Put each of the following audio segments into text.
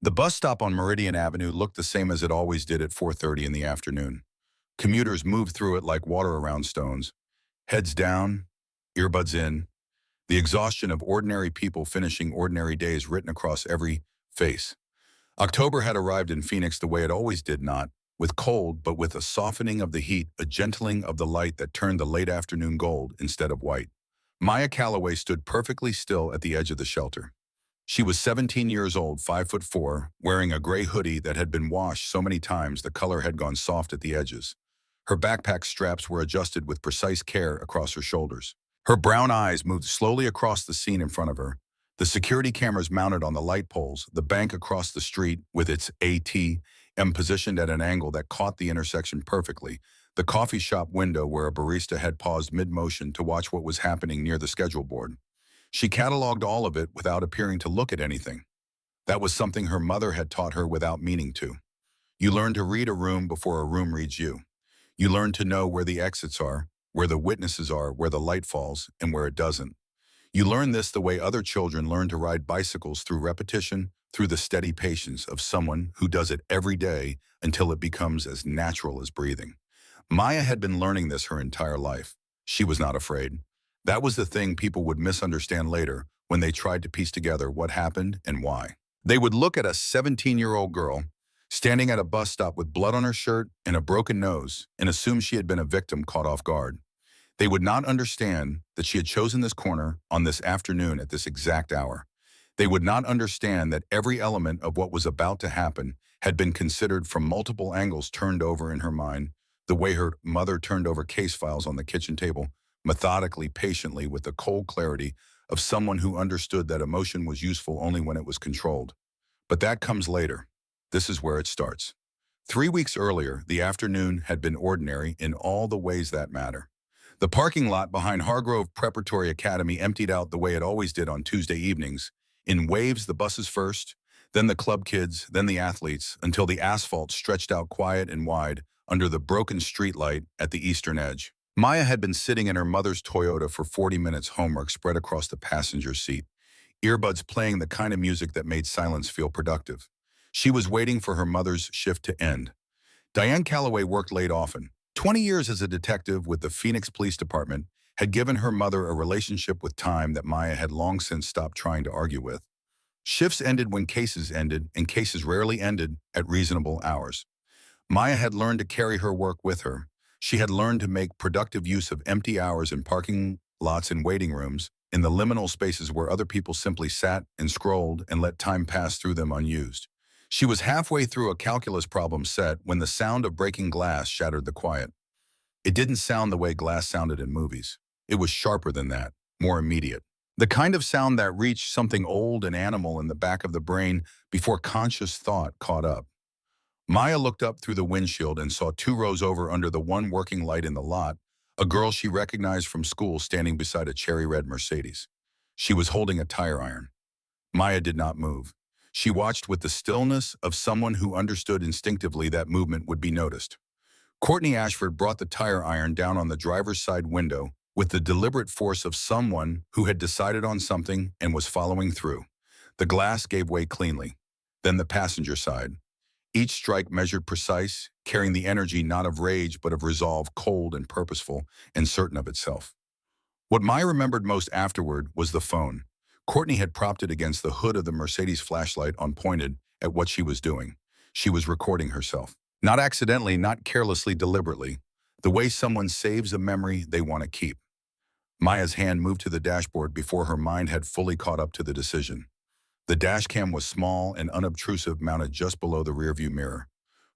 The bus stop on Meridian Avenue looked the same as it always did at 4:30 in the afternoon. Commuters moved through it like water around stones. Heads down, earbuds in, the exhaustion of ordinary people finishing ordinary days written across every face. October had arrived in Phoenix the way it always did, not with cold, but with a softening of the heat, a gentling of the light that turned the late afternoon gold instead of white. Maya Calloway stood perfectly still at the edge of the shelter. She was 17 years old, 5'4", wearing a gray hoodie that had been washed so many times the color had gone soft at the edges. Her backpack straps were adjusted with precise care across her shoulders. Her brown eyes moved slowly across the scene in front of her. The security cameras mounted on the light poles, the bank across the street with its ATM positioned at an angle that caught the intersection perfectly, the coffee shop window where a barista had paused mid-motion to watch what was happening near the schedule board. She cataloged all of it without appearing to look at anything. That was something her mother had taught her without meaning to. You learn to read a room before a room reads you. You learn to know where the exits are, where the witnesses are, where the light falls, and where it doesn't. You learn this the way other children learn to ride bicycles, through repetition, through the steady patience of someone who does it every day until it becomes as natural as breathing. Maya had been learning this her entire life. She was not afraid. That was the thing people would misunderstand later when they tried to piece together what happened and why. They would look at a 17-year-old girl standing at a bus stop with blood on her shirt and a broken nose and assume she had been a victim caught off guard. They would not understand that she had chosen this corner on this afternoon at this exact hour. They would not understand that every element of what was about to happen had been considered from multiple angles, turned over in her mind, the way her mother turned over case files on the kitchen table, methodically, patiently, with the cold clarity of someone who understood that emotion was useful only when it was controlled. But that comes later. This is where it starts. 3 weeks earlier, the afternoon had been ordinary in all the ways that matter. The parking lot behind Hargrove Preparatory Academy emptied out the way it always did on Tuesday evenings, in waves, the buses first, then the club kids, then the athletes, until the asphalt stretched out quiet and wide under the broken streetlight at the eastern edge. Maya had been sitting in her mother's Toyota for 40 minutes, homework spread across the passenger seat, earbuds playing the kind of music that made silence feel productive. She was waiting for her mother's shift to end. Diane Calloway worked late often. 20 years as a detective with the Phoenix Police Department had given her mother a relationship with time that Maya had long since stopped trying to argue with. Shifts ended when cases ended, and cases rarely ended at reasonable hours. Maya had learned to carry her work with her. She had learned to make productive use of empty hours in parking lots and waiting rooms, in the liminal spaces where other people simply sat and scrolled and let time pass through them unused. She was halfway through a calculus problem set when the sound of breaking glass shattered the quiet. It didn't sound the way glass sounded in movies. It was sharper than that, more immediate. The kind of sound that reached something old and animal in the back of the brain before conscious thought caught up. Maya looked up through the windshield and saw 2 rows over, under the one working light in the lot, a girl she recognized from school standing beside a cherry-red Mercedes. She was holding a tire iron. Maya did not move. She watched with the stillness of someone who understood instinctively that movement would be noticed. Courtney Ashford brought the tire iron down on the driver's side window with the deliberate force of someone who had decided on something and was following through. The glass gave way cleanly. Then the passenger side. Each strike measured precise, carrying the energy not of rage but of resolve, cold and purposeful and certain of itself. What Maya remembered most afterward was the phone. Courtney had propped it against the hood of the Mercedes flashlight on, pointed at what she was doing. She was recording herself. Not accidentally, not carelessly, deliberately. The way someone saves a memory they want to keep. Maya's hand moved to the dashboard before her mind had fully caught up to the decision. The dashcam was small and unobtrusive, mounted just below the rearview mirror.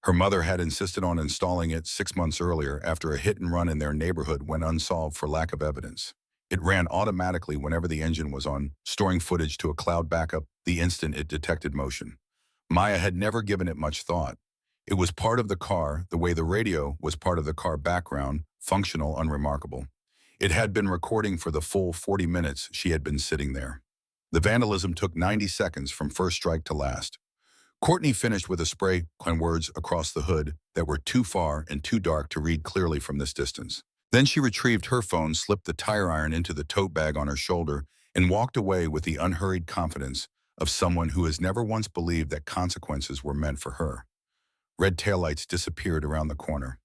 Her mother had insisted on installing it 6 months earlier after a hit and run in their neighborhood went unsolved for lack of evidence. It ran automatically whenever the engine was on, storing footage to a cloud backup the instant it detected motion. Maya had never given it much thought. It was part of the car, the way the radio was part of the car background, functional, unremarkable. It had been recording for the full 40 minutes she had been sitting there. The vandalism took 90 seconds from first strike to last. Courtney finished with a spray and words across the hood that were too far and too dark to read clearly from this distance. Then she retrieved her phone, slipped the tire iron into the tote bag on her shoulder, and walked away with the unhurried confidence of someone who has never once believed that consequences were meant for her. Red taillights disappeared around the corner.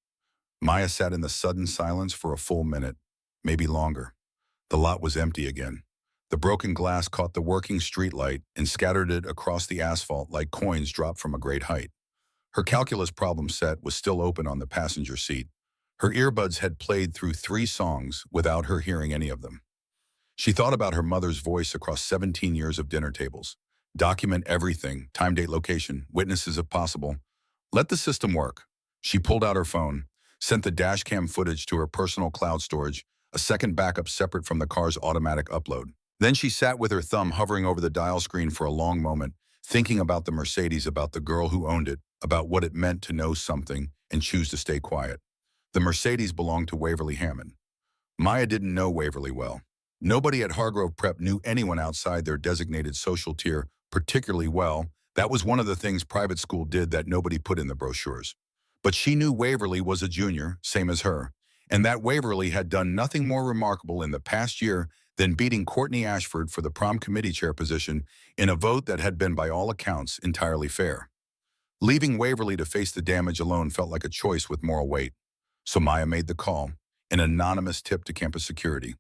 Maya sat in the sudden silence for a full minute, maybe longer. The lot was empty again. The broken glass caught the working streetlight and scattered it across the asphalt like coins dropped from a great height. Her calculus problem set was still open on the passenger seat. Her earbuds had played through 3 songs without her hearing any of them. She thought about her mother's voice across 17 years of dinner tables. Document everything, time, date, location, witnesses if possible. Let the system work. She pulled out her phone, sent the dashcam footage to her personal cloud storage, a second backup separate from the car's automatic upload. Then she sat with her thumb hovering over the dial screen for a long moment, thinking about the Mercedes, about the girl who owned it, about what it meant to know something and choose to stay quiet. The Mercedes belonged to Waverly Hammond. Maya didn't know Waverly well. Nobody at Hargrove Prep knew anyone outside their designated social tier particularly well. That was one of the things private school did that nobody put in the brochures. But she knew Waverly was a junior, same as her, and that Waverly had done nothing more remarkable in the past year than beating Courtney Ashford for the prom committee chair position in a vote that had been, by all accounts, entirely fair. Leaving Waverly to face the damage alone felt like a choice with moral weight. So Maya made the call, an anonymous tip to campus security.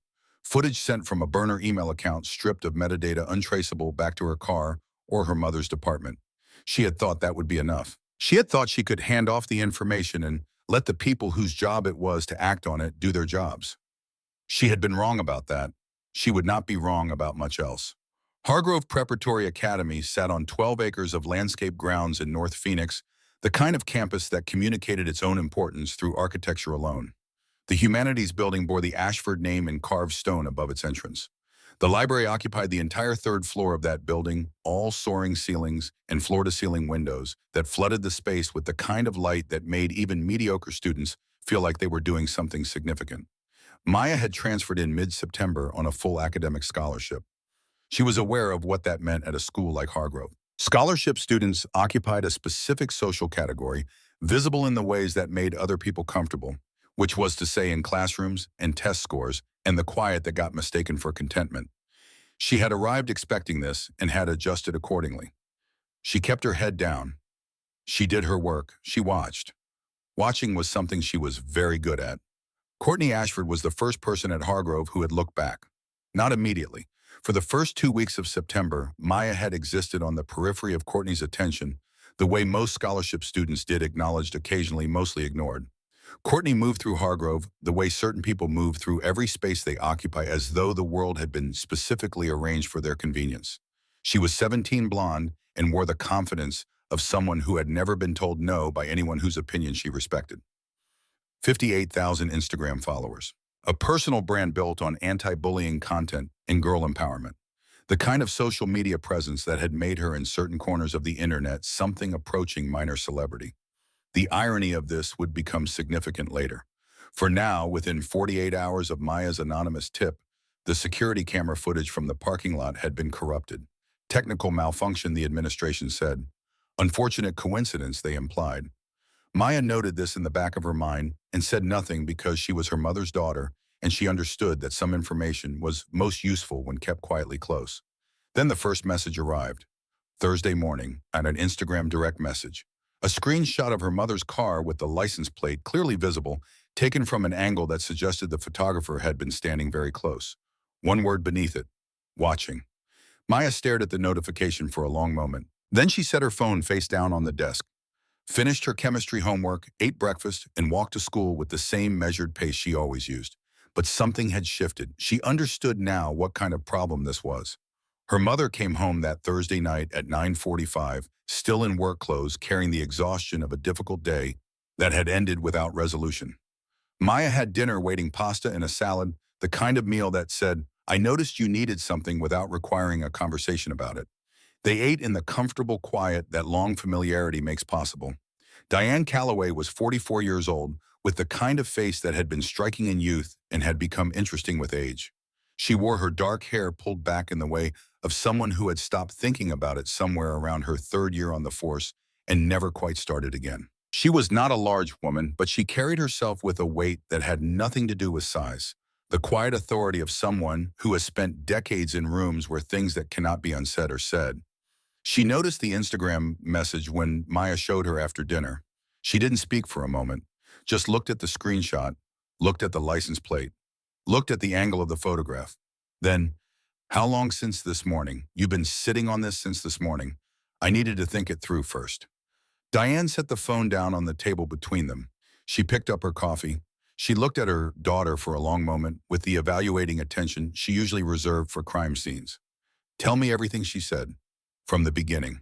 Footage sent from a burner email account stripped of metadata untraceable back to her car or her mother's department. She had thought that would be enough. She had thought she could hand off the information and let the people whose job it was to act on it do their jobs. She had been wrong about that. She would not be wrong about much else. Hargrove Preparatory Academy sat on 12 acres of landscape grounds in North Phoenix, the kind of campus that communicated its own importance through architecture alone. The Humanities Building bore the Ashford name in carved stone above its entrance. The library occupied the entire 3rd floor of that building, all soaring ceilings and floor-to-ceiling windows that flooded the space with the kind of light that made even mediocre students feel like they were doing something significant. Maya had transferred in mid-September on a full academic scholarship. She was aware of what that meant at a school like Hargrove. Scholarship students occupied a specific social category, visible in the ways that made other people comfortable, which was to say in classrooms and test scores and the quiet that got mistaken for contentment. She had arrived expecting this and had adjusted accordingly. She kept her head down. She did her work. She watched. Watching was something she was very good at. Courtney Ashford was the first person at Hargrove who had looked back. Not immediately. For the first 2 weeks of September, Maya had existed on the periphery of Courtney's attention, the way most scholarship students did, acknowledged, occasionally mostly ignored. Courtney moved through Hargrove the way certain people move through every space they occupy, as though the world had been specifically arranged for their convenience. She was 17, blonde, and wore the confidence of someone who had never been told no by anyone whose opinion she respected. 58,000 Instagram followers. A personal brand built on anti-bullying content and girl empowerment. The kind of social media presence that had made her in certain corners of the internet something approaching minor celebrity. The irony of this would become significant later. For now, within 48 hours of Maya's anonymous tip, the security camera footage from the parking lot had been corrupted. Technical malfunction, the administration said. Unfortunate coincidence, they implied. Maya noted this in the back of her mind and said nothing because she was her mother's daughter and she understood that some information was most useful when kept quietly close. Then the first message arrived. Thursday morning, on an Instagram direct message. A screenshot of her mother's car with the license plate clearly visible, taken from an angle that suggested the photographer had been standing very close. One word beneath it, watching. Maya stared at the notification for a long moment. Then she set her phone face down on the desk, finished her chemistry homework, ate breakfast, and walked to school with the same measured pace she always used. But something had shifted. She understood now what kind of problem this was. Her mother came home that Thursday night at 9:45, still in work clothes, carrying the exhaustion of a difficult day that had ended without resolution. Maya had dinner waiting, pasta and a salad, the kind of meal that said, "I noticed you needed something," without requiring a conversation about it. They ate in the comfortable quiet that long familiarity makes possible. Diane Calloway was 44 years old, with the kind of face that had been striking in youth and had become interesting with age. She wore her dark hair pulled back in the way of someone who had stopped thinking about it somewhere around her 3rd year on the force and never quite started again. She was not a large woman, but she carried herself with a weight that had nothing to do with size. The quiet authority of someone who has spent decades in rooms where things that cannot be unsaid are said. She noticed the Instagram message when Maya showed her after dinner. She didn't speak for a moment, just looked at the screenshot, looked at the license plate, looked at the angle of the photograph. Then, how long since this morning? You've been sitting on this since this morning. I needed to think it through first. Diane set the phone down on the table between them. She picked up her coffee. She looked at her daughter for a long moment with the evaluating attention she usually reserved for crime scenes. Tell me everything, she said, from the beginning.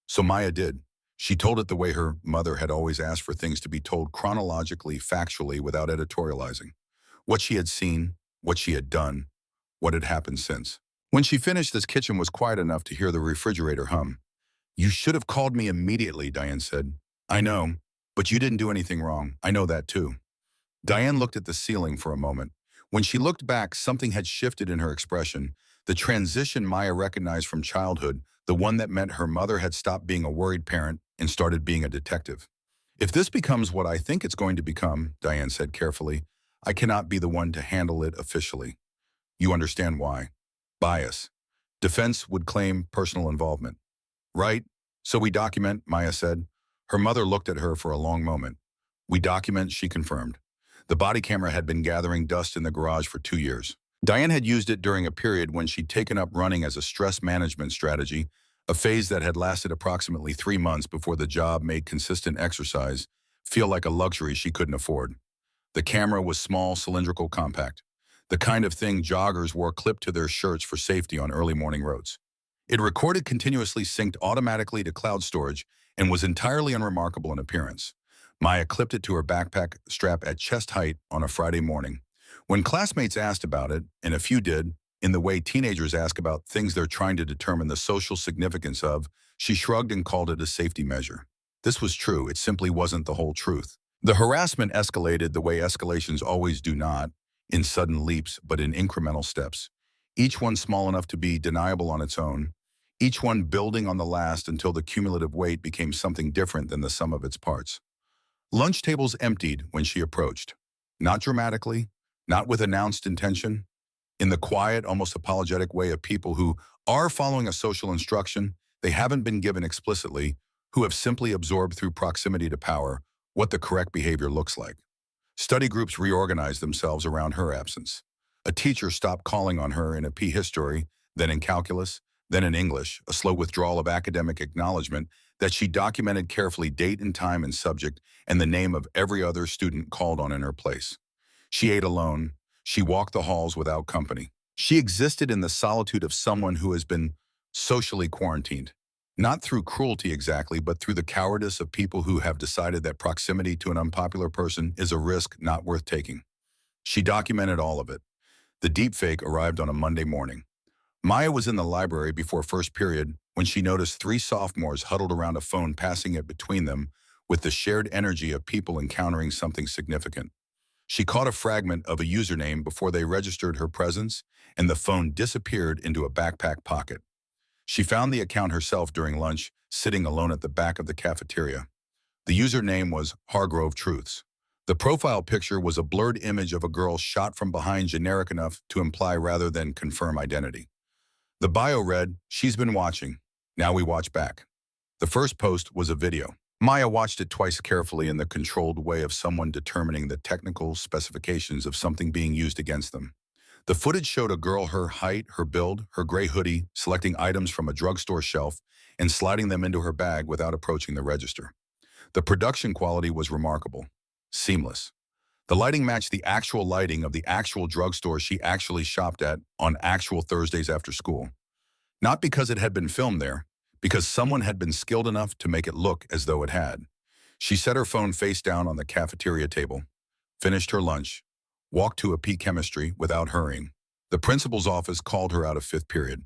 So Maya did. She told it the way her mother had always asked for things to be told chronologically, factually, without editorializing. What she had seen, what she had done, what had happened since. When she finished, this kitchen was quiet enough to hear the refrigerator hum. You should have called me immediately, Diane said. I know, but you didn't do anything wrong. I know that too. Diane looked at the ceiling for a moment. When she looked back, something had shifted in her expression. The transition Maya recognized from childhood, the one that meant her mother had stopped being a worried parent and started being a detective. If this becomes what I think it's going to become, Diane said carefully, I cannot be the one to handle it officially. You understand why. Bias. Defense would claim personal involvement. Right? So we document, Maya said. Her mother looked at her for a long moment. We document, she confirmed. The body camera had been gathering dust in the garage for 2 years. Diane had used it during a period when she'd taken up running as a stress management strategy, a phase that had lasted approximately 3 months before the job made consistent exercise feel like a luxury she couldn't afford. The camera was small, cylindrical, compact, the kind of thing joggers wore clipped to their shirts for safety on early morning roads. It recorded continuously, synced automatically to cloud storage, and was entirely unremarkable in appearance. Maya clipped it to her backpack strap at chest height on a Friday morning. When classmates asked about it, and a few did, in the way teenagers ask about things they're trying to determine the social significance of, she shrugged and called it a safety measure. This was true, it simply wasn't the whole truth. The harassment escalated the way escalations always do, not in sudden leaps, but in incremental steps. Each one small enough to be deniable on its own, each one building on the last until the cumulative weight became something different than the sum of its parts. Lunch tables emptied when she approached. Not dramatically, not with announced intention, in the quiet, almost apologetic way of people who are following a social instruction they haven't been given explicitly, who have simply absorbed through proximity to power what the correct behavior looks like. Study groups reorganized themselves around her absence. A teacher stopped calling on her in a P history, then in calculus, then in English, a slow withdrawal of academic acknowledgement that she documented carefully, date and time and subject and the name of every other student called on in her place. She ate alone. She walked the halls without company. She existed in the solitude of someone who has been socially quarantined. Not through cruelty exactly, but through the cowardice of people who have decided that proximity to an unpopular person is a risk not worth taking. She documented all of it. The deepfake arrived on a Monday morning. Maya was in the library before first period when she noticed 3 sophomores huddled around a phone, passing it between them with the shared energy of people encountering something significant. She caught a fragment of a username before they registered her presence, and the phone disappeared into a backpack pocket. She found the account herself during lunch, sitting alone at the back of the cafeteria. The username was Hargrove Truths. The profile picture was a blurred image of a girl shot from behind, generic enough to imply rather than confirm identity. The bio read, "She's been watching. Now we watch back." The first post was a video. Maya watched it twice carefully in the controlled way of someone determining the technical specifications of something being used against them. The footage showed a girl her height, her build, her gray hoodie, selecting items from a drugstore shelf and sliding them into her bag without approaching the register. The production quality was remarkable, seamless. The lighting matched the actual lighting of the actual drugstore she actually shopped at on actual Thursdays after school. Not because it had been filmed there, because someone had been skilled enough to make it look as though it had. She set her phone face down on the cafeteria table, finished her lunch, walked to a P chemistry without hurrying. The principal's office called her out of 5th period.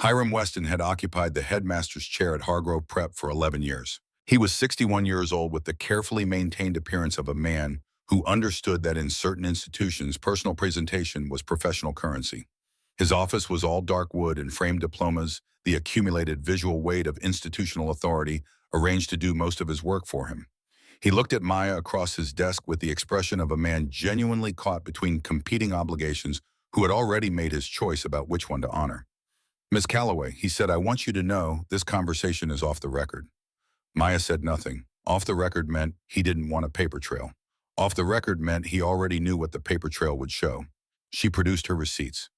Hiram Weston had occupied the headmaster's chair at Hargrove Prep for 11 years. He was 61 years old with the carefully maintained appearance of a man who understood that in certain institutions, personal presentation was professional currency. His office was all dark wood and framed diplomas, the accumulated visual weight of institutional authority arranged to do most of his work for him. He looked at Maya across his desk with the expression of a man genuinely caught between competing obligations who had already made his choice about which one to honor. Miss Calloway, he said, I want you to know this conversation is off the record. Maya said nothing. Off the record meant he didn't want a paper trail. Off the record meant he already knew what the paper trail would show. She produced her receipts.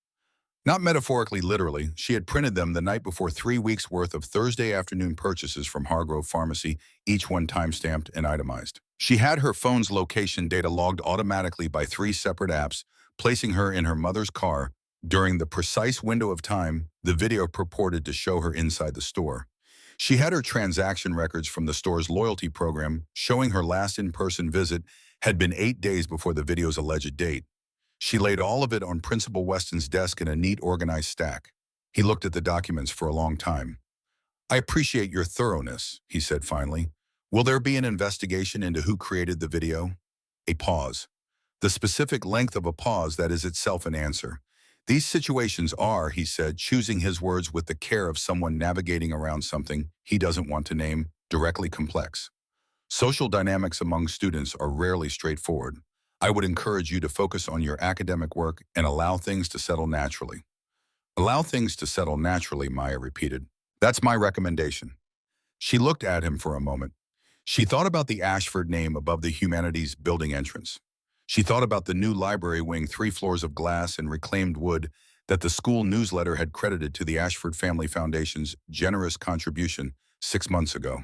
Not metaphorically, literally, she had printed them the night before 3 weeks' worth of Thursday afternoon purchases from Hargrove Pharmacy, each one time-stamped and itemized. She had her phone's location data logged automatically by 3 separate apps, placing her in her mother's car during the precise window of time the video purported to show her inside the store. She had her transaction records from the store's loyalty program showing her last in-person visit had been 8 days before the video's alleged date. She laid all of it on Principal Weston's desk in a neat, organized stack. He looked at the documents for a long time. I appreciate your thoroughness, he said finally. Will there be an investigation into who created the video? A pause. The specific length of a pause that is itself an answer. These situations are, he said, choosing his words with the care of someone navigating around something he doesn't want to name, directly complex. Social dynamics among students are rarely straightforward. I would encourage you to focus on your academic work and allow things to settle naturally. Allow things to settle naturally, Maya repeated. That's my recommendation. She looked at him for a moment. She thought about the Ashford name above the humanities building entrance. She thought about the new library wing, 3 floors of glass and reclaimed wood that the school newsletter had credited to the Ashford Family Foundation's generous contribution 6 months ago.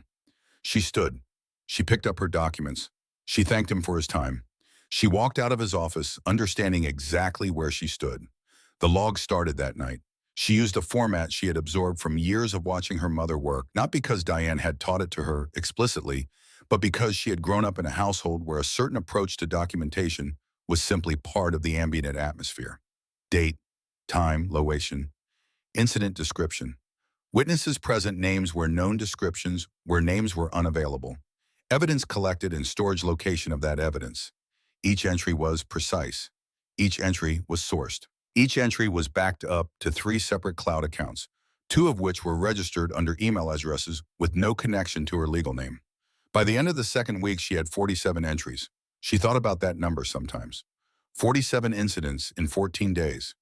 She stood. She picked up her documents. She thanked him for his time. She walked out of his office, understanding exactly where she stood. The log started that night. She used a format she had absorbed from years of watching her mother work, not because Diane had taught it to her explicitly, but because she had grown up in a household where a certain approach to documentation was simply part of the ambient atmosphere. Date, time, location, incident description. Witnesses present, names where known, descriptions where names were unavailable. Evidence collected and storage location of that evidence. Each entry was precise. Each entry was sourced. Each entry was backed up to 3 separate cloud accounts, 2 of which were registered under email addresses with no connection to her legal name. By the end of the second week, she had 47 entries. She thought about that number sometimes. 47 incidents in 14 days.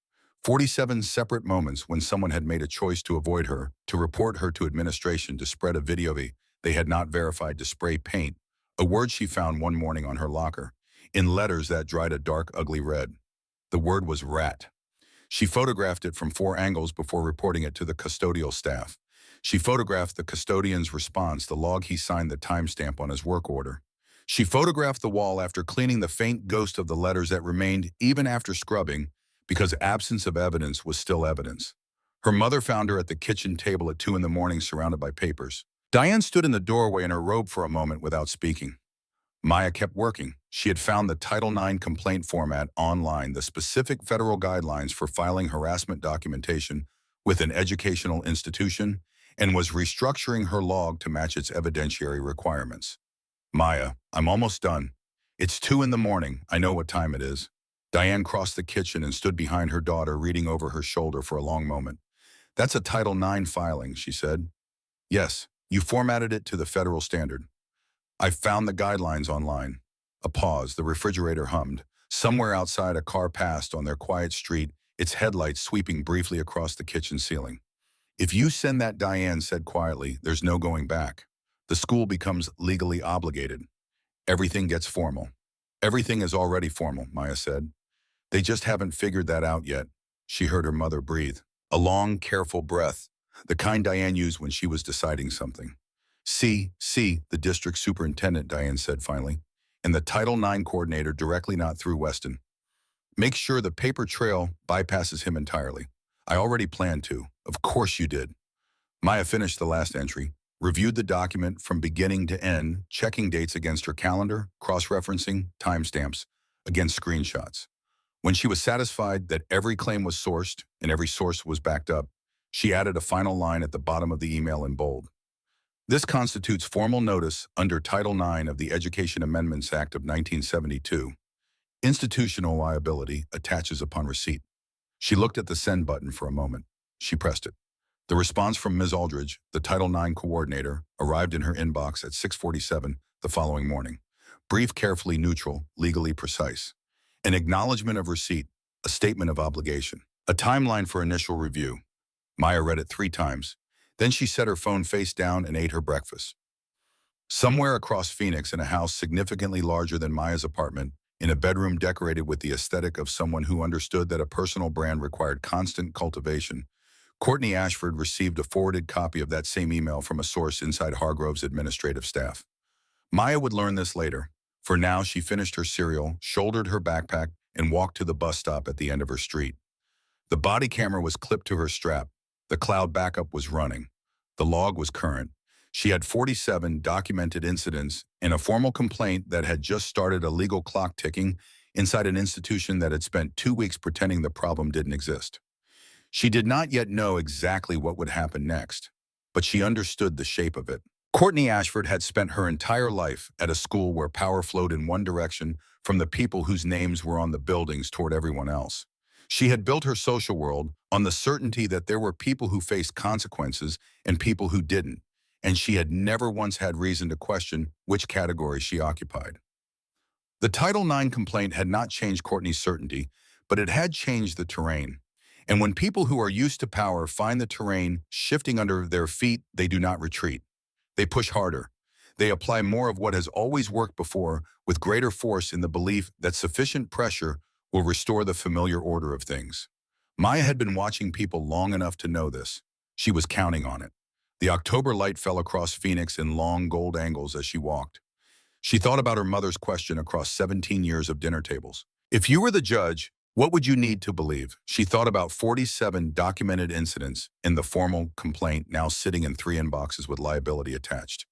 47 separate moments when someone had made a choice to avoid her, to report her to administration, to spread a video they had not verified, to spray paint, a word she found one morning on her locker, in letters that dried a dark, ugly red. The word was rat. She photographed it from 4 angles before reporting it to the custodial staff. She photographed the custodian's response, the log he signed the timestamp on his work order. She photographed the wall after cleaning the faint ghost of the letters that remained even after scrubbing, because absence of evidence was still evidence. Her mother found her at the kitchen table at 2 in the morning surrounded by papers. Diane stood in the doorway in her robe for a moment without speaking. Maya kept working. She had found the Title IX complaint format online, the specific federal guidelines for filing harassment documentation with an educational institution, and was restructuring her log to match its evidentiary requirements. Maya, I'm almost done. It's 2 in the morning. I know what time it is. Diane crossed the kitchen and stood behind her daughter, reading over her shoulder for a long moment. That's a Title IX filing, she said. Yes, you formatted it to the federal standard. I found the guidelines online. A pause, the refrigerator hummed. Somewhere outside, a car passed on their quiet street, its headlights sweeping briefly across the kitchen ceiling. If you send that, Diane said quietly, there's no going back. The school becomes legally obligated. Everything gets formal. Everything is already formal, Maya said. They just haven't figured that out yet. She heard her mother breathe. A long, careful breath, the kind Diane used when she was deciding something. See, the district superintendent, Diane said finally, and the Title IX coordinator directly, not through Weston. Make sure the paper trail bypasses him entirely. I already planned to. Of course you did. Maya finished the last entry, reviewed the document from beginning to end, checking dates against her calendar, cross-referencing timestamps against screenshots. When she was satisfied that every claim was sourced and every source was backed up, she added a final line at the bottom of the email in bold. This constitutes formal notice under Title IX of the Education Amendments Act of 1972. Institutional liability attaches upon receipt. She looked at the send button for a moment. She pressed it. The response from Ms. Aldridge, the Title IX coordinator, arrived in her inbox at 6:47 the following morning. Brief, carefully neutral, legally precise. An acknowledgement of receipt, a statement of obligation, a timeline for initial review. Maya read it 3 times. Then she set her phone face down and ate her breakfast. Somewhere across Phoenix, in a house significantly larger than Maya's apartment, in a bedroom decorated with the aesthetic of someone who understood that a personal brand required constant cultivation, Courtney Ashford received a forwarded copy of that same email from a source inside Hargrove's administrative staff. Maya would learn this later. For now, she finished her cereal, shouldered her backpack, and walked to the bus stop at the end of her street. The body camera was clipped to her strap. The cloud backup was running. The log was current. She had 47 documented incidents and a formal complaint that had just started a legal clock ticking inside an institution that had spent 2 weeks pretending the problem didn't exist. She did not yet know exactly what would happen next, but she understood the shape of it. Courtney Ashford had spent her entire life at a school where power flowed in one direction from the people whose names were on the buildings toward everyone else. She had built her social world on the certainty that there were people who faced consequences and people who didn't, and she had never once had reason to question which category she occupied. The Title IX complaint had not changed Courtney's certainty, but it had changed the terrain. And when people who are used to power find the terrain shifting under their feet, they do not retreat. They push harder. They apply more of what has always worked before with greater force in the belief that sufficient pressure will restore the familiar order of things. Maya had been watching people long enough to know this. She was counting on it. The October light fell across Phoenix in long gold angles as she walked. She thought about her mother's question across 17 years of dinner tables. If you were the judge, what would you need to believe? She thought about 47 documented incidents in the formal complaint now sitting in 3 inboxes with liability attached.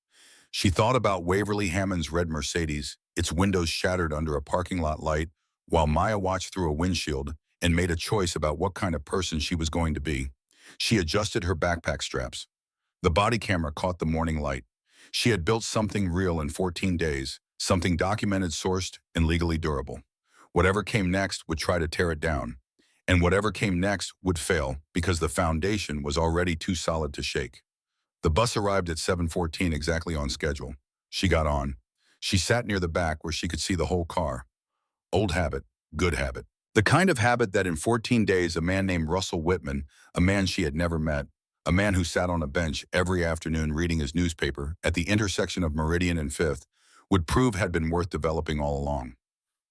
She thought about Waverly Hammond's red Mercedes, its windows shattered under a parking lot light, while Maya watched through a windshield and made a choice about what kind of person she was going to be. She adjusted her backpack straps. The body camera caught the morning light. She had built something real in 14 days, something documented, sourced, and legally durable. Whatever came next would try to tear it down, and whatever came next would fail because the foundation was already too solid to shake. The bus arrived at 7:14 exactly on schedule. She got on. She sat near the back where she could see the whole car. Old habit, good habit. The kind of habit that in 14 days a man named Russell Whitman, a man she had never met, a man who sat on a bench every afternoon reading his newspaper at the intersection of Meridian and Fifth, would prove had been worth developing all along.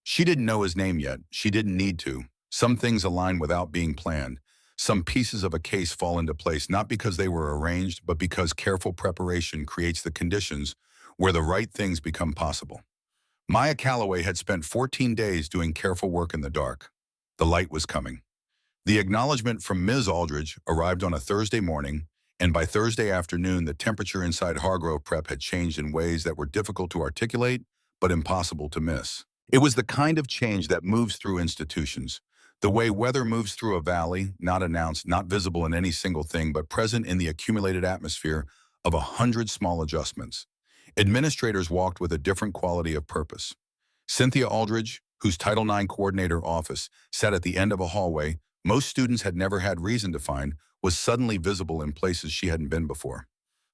She didn't know his name yet. She didn't need to. Some things align without being planned. Some pieces of a case fall into place not because they were arranged, but because careful preparation creates the conditions where the right things become possible. Maya Calloway had spent 14 days doing careful work in the dark. The light was coming. The acknowledgement from Ms. Aldridge arrived on a Thursday morning, and by Thursday afternoon, the temperature inside Hargrove Prep had changed in ways that were difficult to articulate, but impossible to miss. It was the kind of change that moves through institutions, the way weather moves through a valley, not announced, not visible in any single thing, but present in the accumulated atmosphere of 100 small adjustments. Administrators walked with a different quality of purpose. Cynthia Aldridge, whose Title IX coordinator office sat at the end of a hallway most students had never had reason to find, was suddenly visible in places she hadn't been before.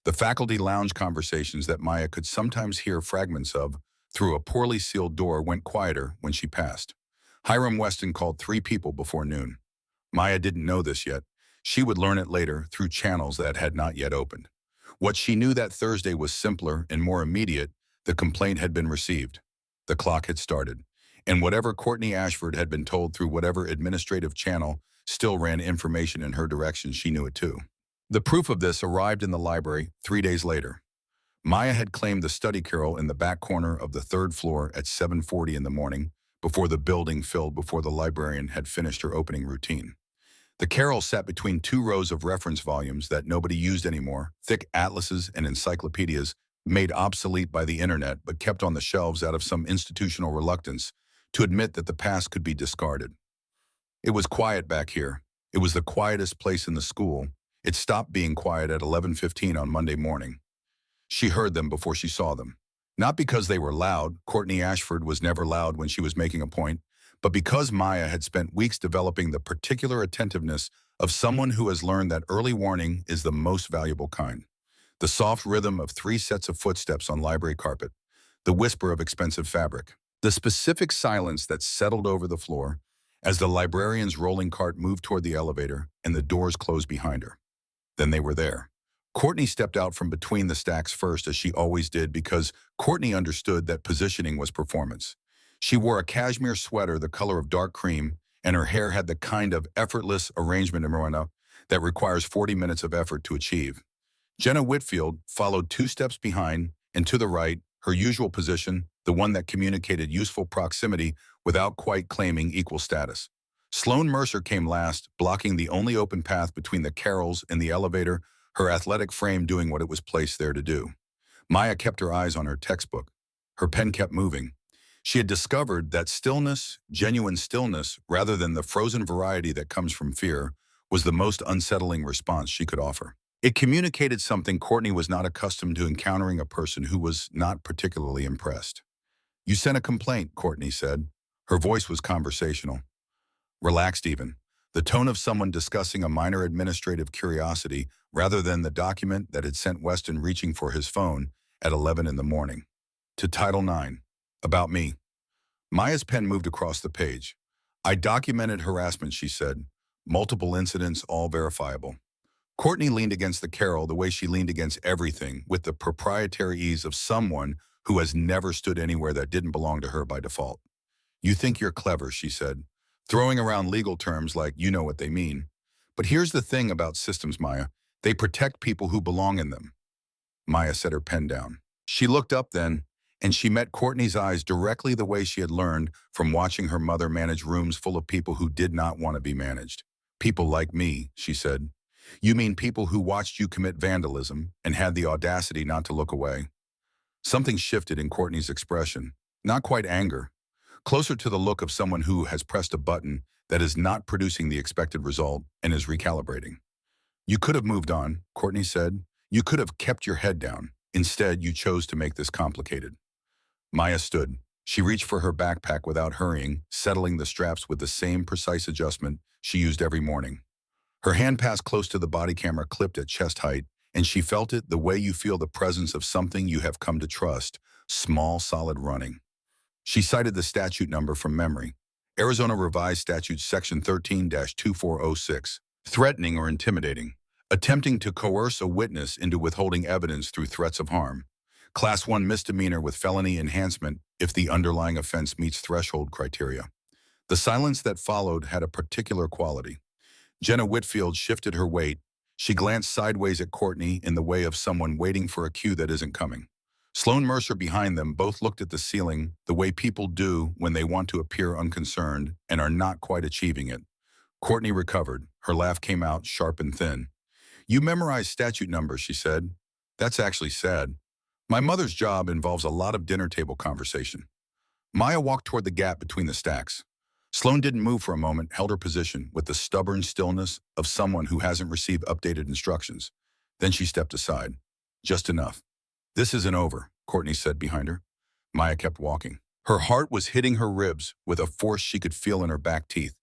The faculty lounge conversations that Maya could sometimes hear fragments of through a poorly sealed door went quieter when she passed. Hiram Weston called 3 people before noon. Maya didn't know this yet. She would learn it later through channels that had not yet opened. What she knew that Thursday was simpler and more immediate. The complaint had been received. The clock had started. And whatever Courtney Ashford had been told through whatever administrative channel still ran information in her direction, she knew it too. The proof of this arrived in the library 3 days later. Maya had claimed the study carrel in the back corner of the 3rd floor at 7:40 in the morning, before the building filled, before the librarian had finished her opening routine. The carrel sat between 2 rows of reference volumes that nobody used anymore, thick atlases and encyclopedias made obsolete by the internet but kept on the shelves out of some institutional reluctance to admit that the past could be discarded. It was quiet back here. It was the quietest place in the school. It stopped being quiet at 11:15 on Monday morning. She heard them before she saw them. Not because they were loud, Courtney Ashford was never loud when she was making a point, but because Maya had spent weeks developing the particular attentiveness of someone who has learned that early warning is the most valuable kind. The soft rhythm of 3 sets of footsteps on library carpet, the whisper of expensive fabric, the specific silence that settled over the floor as the librarian's rolling cart moved toward the elevator and the doors closed behind her. Then they were there. Courtney stepped out from between the stacks first, as she always did, because Courtney understood that positioning was performance. She wore a cashmere sweater the color of dark cream, and her hair had the kind of effortless arrangement in Morena that requires 40 minutes of effort to achieve. Jenna Whitfield followed 2 steps behind and to the right, her usual position, the one that communicated useful proximity without quite claiming equal status. Sloane Mercer came last, blocking the only open path between the Carrolls and the elevator, her athletic frame doing what it was placed there to do. Maya kept her eyes on her textbook. Her pen kept moving. She had discovered that stillness, genuine stillness, rather than the frozen variety that comes from fear, was the most unsettling response she could offer. It communicated something Courtney was not accustomed to encountering: a person who was not particularly impressed. "You sent a complaint," Courtney said. Her voice was conversational, relaxed even, the tone of someone discussing a minor administrative curiosity rather than the document that had sent Weston reaching for his phone at 11 in the morning. To Title IX. About me. Maya's pen moved across the page. "I documented harassment," she said. "Multiple incidents, all verifiable." Courtney leaned against the Carroll the way she leaned against everything, with the proprietary ease of someone who has never stood anywhere that didn't belong to her by default. "You think you're clever," she said, throwing around legal terms like you know what they mean. "But here's the thing about systems, Maya. They protect people who belong in them." Maya set her pen down. She looked up then, and she met Courtney's eyes directly the way she had learned from watching her mother manage rooms full of people who did not want to be managed. "People like me," she said. "You mean people who watched you commit vandalism and had the audacity not to look away?" Something shifted in Courtney's expression, not quite anger, closer to the look of someone who has pressed a button that is not producing the expected result and is recalibrating. "You could have moved on," Courtney said. "You could have kept your head down. Instead, you chose to make this complicated." Maya stood. She reached for her backpack without hurrying, settling the straps with the same precise adjustment she used every morning. Her hand passed close to the body camera clipped at chest height, and she felt it the way you feel the presence of something you have come to trust, small, solid running. She cited the statute number from memory. Arizona Revised Statute Section 13-2406, threatening or intimidating, attempting to coerce a witness into withholding evidence through threats of harm. Class 1 misdemeanor with felony enhancement if the underlying offense meets threshold criteria. The silence that followed had a particular quality. Jenna Whitfield shifted her weight. She glanced sideways at Courtney in the way of someone waiting for a cue that isn't coming. Sloane Mercer behind them both looked at the ceiling the way people do when they want to appear unconcerned and are not quite achieving it. Courtney recovered. Her laugh came out sharp and thin. "You memorized statute numbers," she said. "That's actually sad. My mother's job involves a lot of dinner table conversation." Maya walked toward the gap between the stacks. Sloane didn't move for a moment, held her position with the stubborn stillness of someone who hasn't received updated instructions. Then she stepped aside. "Just enough." "This isn't over," Courtney said behind her. Maya kept walking. Her heart was hitting her ribs with a force she could feel in her back teeth.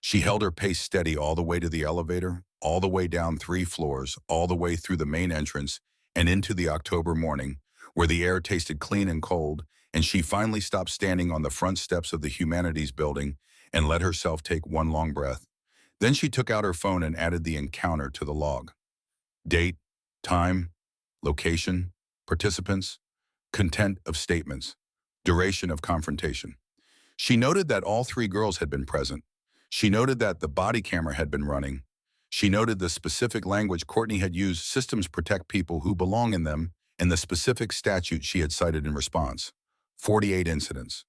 She held her pace steady all the way to the elevator, all the way down 3 floors, all the way through the main entrance, and into the October morning, where the air tasted clean and cold, and she finally stopped standing on the front steps of the Humanities building and let herself take one long breath. Then she took out her phone and added the encounter to the log. Date, time, location, participants, content of statements, duration of confrontation. She noted that all 3 girls had been present. She noted that the body camera had been running. She noted the specific language Courtney had used: systems protect people who belong in them, and the specific statute she had cited in response. 48 incidents.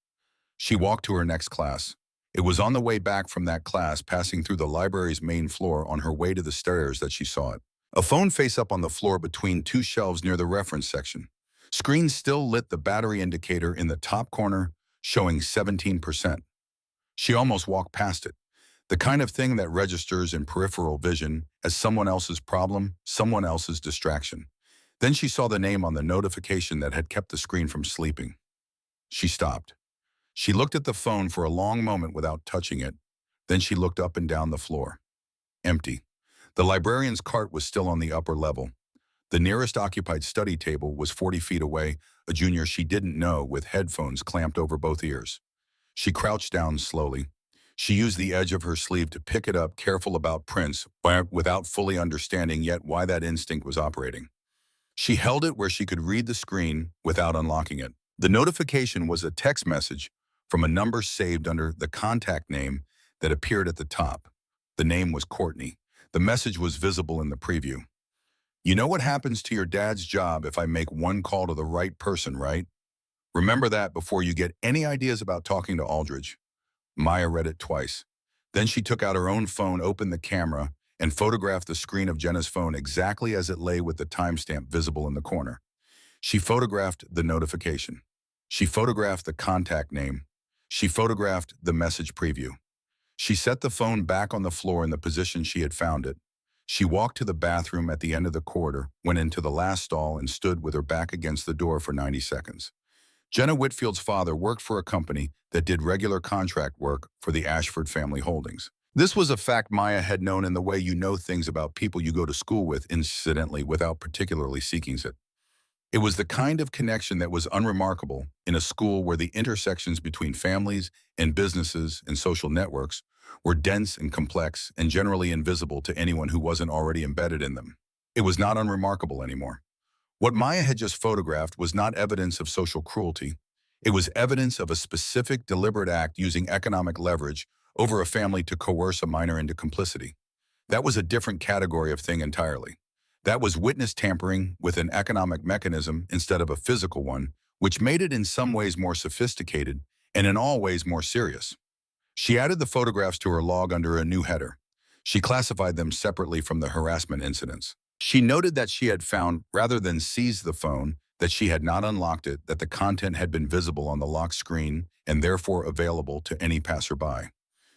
She walked to her next class. It was on the way back from that class, passing through the library's main floor on her way to the stairs, that she saw it. A phone face up on the floor between 2 shelves near the reference section. Screen still lit the battery indicator in the top corner, showing 17%. She almost walked past it. The kind of thing that registers in peripheral vision as someone else's problem, someone else's distraction. Then she saw the name on the notification that had kept the screen from sleeping. She stopped. She looked at the phone for a long moment without touching it. Then she looked up and down the floor. Empty. The librarian's cart was still on the upper level. The nearest occupied study table was 40 feet away, a junior she didn't know with headphones clamped over both ears. She crouched down slowly. She used the edge of her sleeve to pick it up, careful about prints, without fully understanding yet why that instinct was operating. She held it where she could read the screen without unlocking it. The notification was a text message from a number saved under the contact name that appeared at the top. The name was Courtney. The message was visible in the preview. You know what happens to your dad's job if I make one call to the right person, right? Remember that before you get any ideas about talking to Aldridge. Maya read it twice. Then she took out her own phone, opened the camera, and photographed the screen of Jenna's phone exactly as it lay with the timestamp visible in the corner. She photographed the notification. She photographed the contact name. She photographed the message preview. She set the phone back on the floor in the position she had found it. She walked to the bathroom at the end of the corridor, went into the last stall, and stood with her back against the door for 90 seconds. Jenna Whitfield's father worked for a company that did regular contract work for the Ashford family holdings. This was a fact Maya had known in the way you know things about people you go to school with incidentally without particularly seeking it. It was the kind of connection that was unremarkable in a school where the intersections between families and businesses and social networks were dense and complex and generally invisible to anyone who wasn't already embedded in them. It was not unremarkable anymore. What Maya had just photographed was not evidence of social cruelty. It was evidence of a specific, deliberate act using economic leverage over a family to coerce a minor into complicity. That was a different category of thing entirely. That was witness tampering with an economic mechanism instead of a physical one, which made it in some ways more sophisticated and in all ways more serious. She added the photographs to her log under a new header. She classified them separately from the harassment incidents. She noted that she had found, rather than seized the phone, that she had not unlocked it, that the content had been visible on the lock screen and therefore available to any passerby.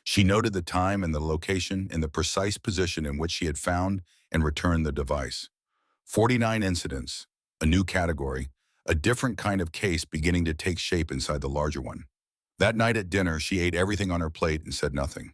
She noted the time and the location and the precise position in which she had found and returned the device. 49 incidents, a new category, a different kind of case beginning to take shape inside the larger one. That night at dinner, she ate everything on her plate and said nothing.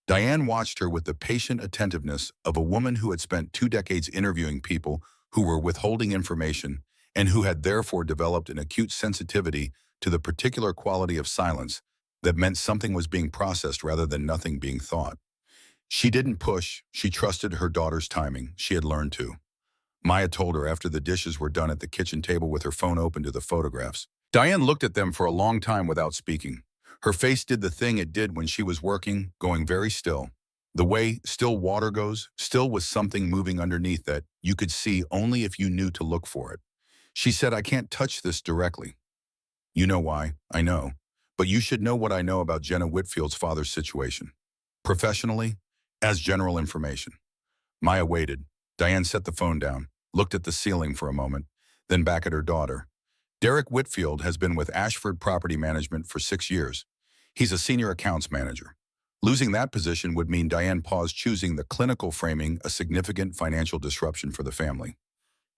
Diane watched her with the patient attentiveness of a woman who had spent 2 decades interviewing people who were withholding information and who had therefore developed an acute sensitivity to the particular quality of silence that meant something was being processed rather than nothing being thought. She didn't push, she trusted her daughter's timing. She had learned to. Maya told her after the dishes were done at the kitchen table with her phone open to the photographs. Diane looked at them for a long time without speaking. Her face did the thing it did when she was working, going very still. The way still water goes, still with something moving underneath that you could see only if you knew to look for it. She said, I can't touch this directly. You know why, I know. But you should know what I know about Jenna Whitfield's father's situation. Professionally, as general information. Maya waited. Diane set the phone down, looked at the ceiling for a moment, then back at her daughter. Derek Whitfield has been with Ashford Property Management for 6 years. He's a senior accounts manager. Losing that position would mean Diane paused, choosing the clinical framing a significant financial disruption for the family.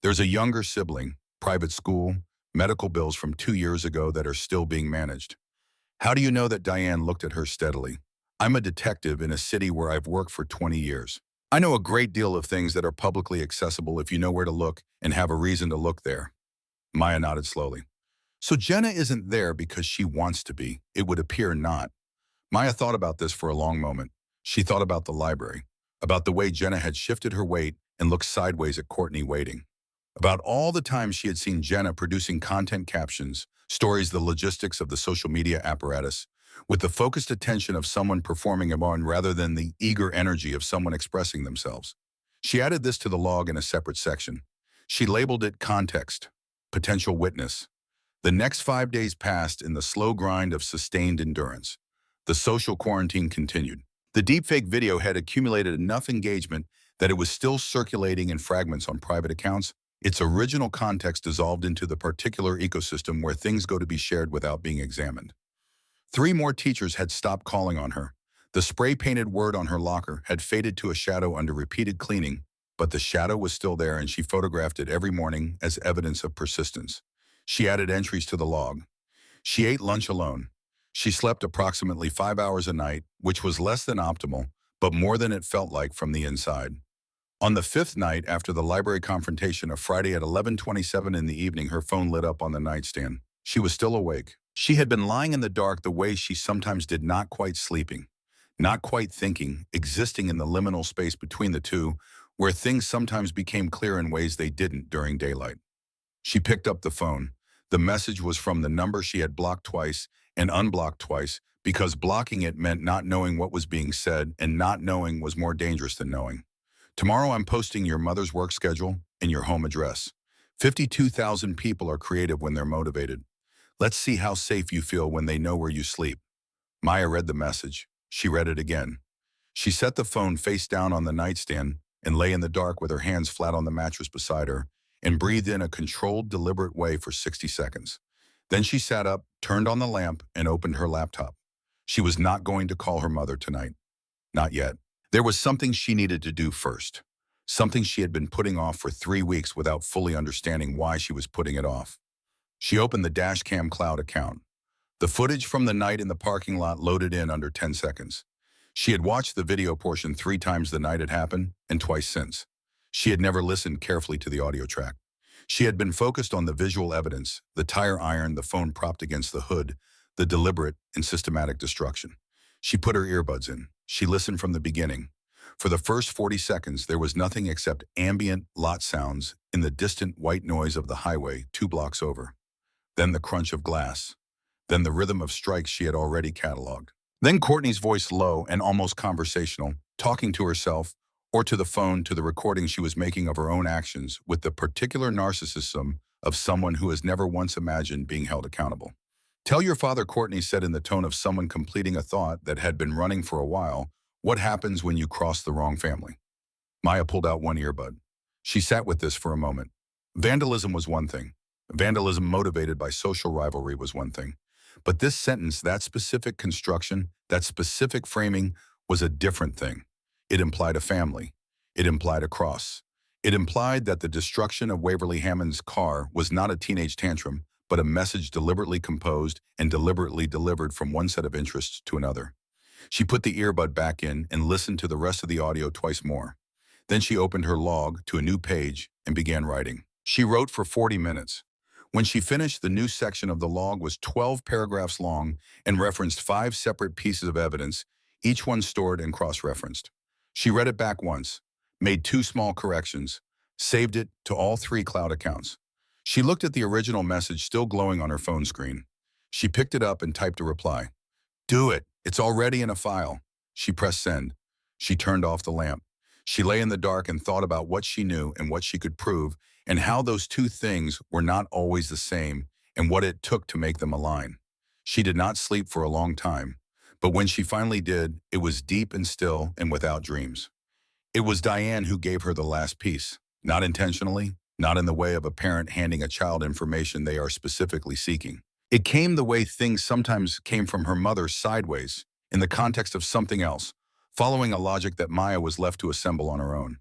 There's a younger sibling, private school, medical bills from 2 years ago that are still being managed. How do you know that? Diane looked at her steadily. I'm a detective in a city where I've worked for 20 years. I know a great deal of things that are publicly accessible if you know where to look and have a reason to look there. Maya nodded slowly. So Jenna isn't there because she wants to be. It would appear not. Maya thought about this for a long moment. She thought about the library, about the way Jenna had shifted her weight and looked sideways at Courtney waiting, about all the times she had seen Jenna producing content captions, stories, the logistics of the social media apparatus, with the focused attention of someone performing on rather than the eager energy of someone expressing themselves. She added this to the log in a separate section. She labeled it context, potential witness. The next 5 days passed in the slow grind of sustained endurance. The social quarantine continued. The deepfake video had accumulated enough engagement that it was still circulating in fragments on private accounts. Its original context dissolved into the particular ecosystem where things go to be shared without being examined. 3 more teachers had stopped calling on her. The spray-painted word on her locker had faded to a shadow under repeated cleaning, but the shadow was still there and she photographed it every morning as evidence of persistence. She added entries to the log. She ate lunch alone. She slept approximately 5 hours a night, which was less than optimal, but more than it felt like from the inside. On the 5th night after the library confrontation of Friday at 11:27 in the evening, her phone lit up on the nightstand. She was still awake. She had been lying in the dark the way she sometimes did, not quite sleeping. not quite thinking, existing in the liminal space between the two, where things sometimes became clear in ways they didn't during daylight. She picked up the phone. The message was from the number she had blocked twice and unblocked twice, because blocking it meant not knowing what was being said, and not knowing was more dangerous than knowing. Tomorrow I'm posting your mother's work schedule and your home address. 52,000 people are creative when they're motivated. Let's see how safe you feel when they know where you sleep. Maya read the message. She read it again. She set the phone face down on the nightstand and lay in the dark with her hands flat on the mattress beside her and breathed in a controlled, deliberate way for 60 seconds. Then she sat up, turned on the lamp, and opened her laptop. She was not going to call her mother tonight. Not yet. There was something she needed to do first. Something she had been putting off for 3 weeks without fully understanding why she was putting it off. She opened the Dashcam Cloud account. The footage from the night in the parking lot loaded in under 10 seconds. She had watched the video portion 3 times the night it happened and twice since. She had never listened carefully to the audio track. She had been focused on the visual evidence, the tire iron, the phone propped against the hood, the deliberate and systematic destruction. She put her earbuds in. She listened from the beginning. For the first 40 seconds, there was nothing except ambient lot sounds in the distant white noise of the highway 2 blocks over. Then the crunch of glass. Then the rhythm of strikes she had already cataloged. Then Courtney's voice, low and almost conversational, talking to herself or to the phone, to the recording she was making of her own actions, with the particular narcissism of someone who has never once imagined being held accountable. "Tell your father," Courtney said in the tone of someone completing a thought that had been running for a while, "what happens when you cross the wrong family." Maya pulled out one earbud. She sat with this for a moment. Vandalism was one thing. Vandalism motivated by social rivalry was one thing. But this sentence, that specific construction, that specific framing, was a different thing. It implied a family. It implied a cross. It implied that the destruction of Waverly Hammond's car was not a teenage tantrum, but a message deliberately composed and deliberately delivered from one set of interests to another. She put the earbud back in and listened to the rest of the audio twice more. Then she opened her log to a new page and began writing. She wrote for 40 minutes. When she finished, the new section of the log was 12 paragraphs long and referenced 5 separate pieces of evidence, each one stored and cross-referenced. She read it back once, made 2 small corrections, saved it to all 3 cloud accounts. She looked at the original message still glowing on her phone screen. She picked it up and typed a reply. "Do it. It's already in a file." She pressed send. She turned off the lamp. She lay in the dark and thought about what she knew and what she could prove, and how those 2 things were not always the same, and what it took to make them align. She did not sleep for a long time, but when she finally did, it was deep and still and without dreams. It was Diane who gave her the last piece, not intentionally, not in the way of a parent handing a child information they are specifically seeking. It came the way things sometimes came from her mother, sideways, in the context of something else, following a logic that Maya was left to assemble on her own.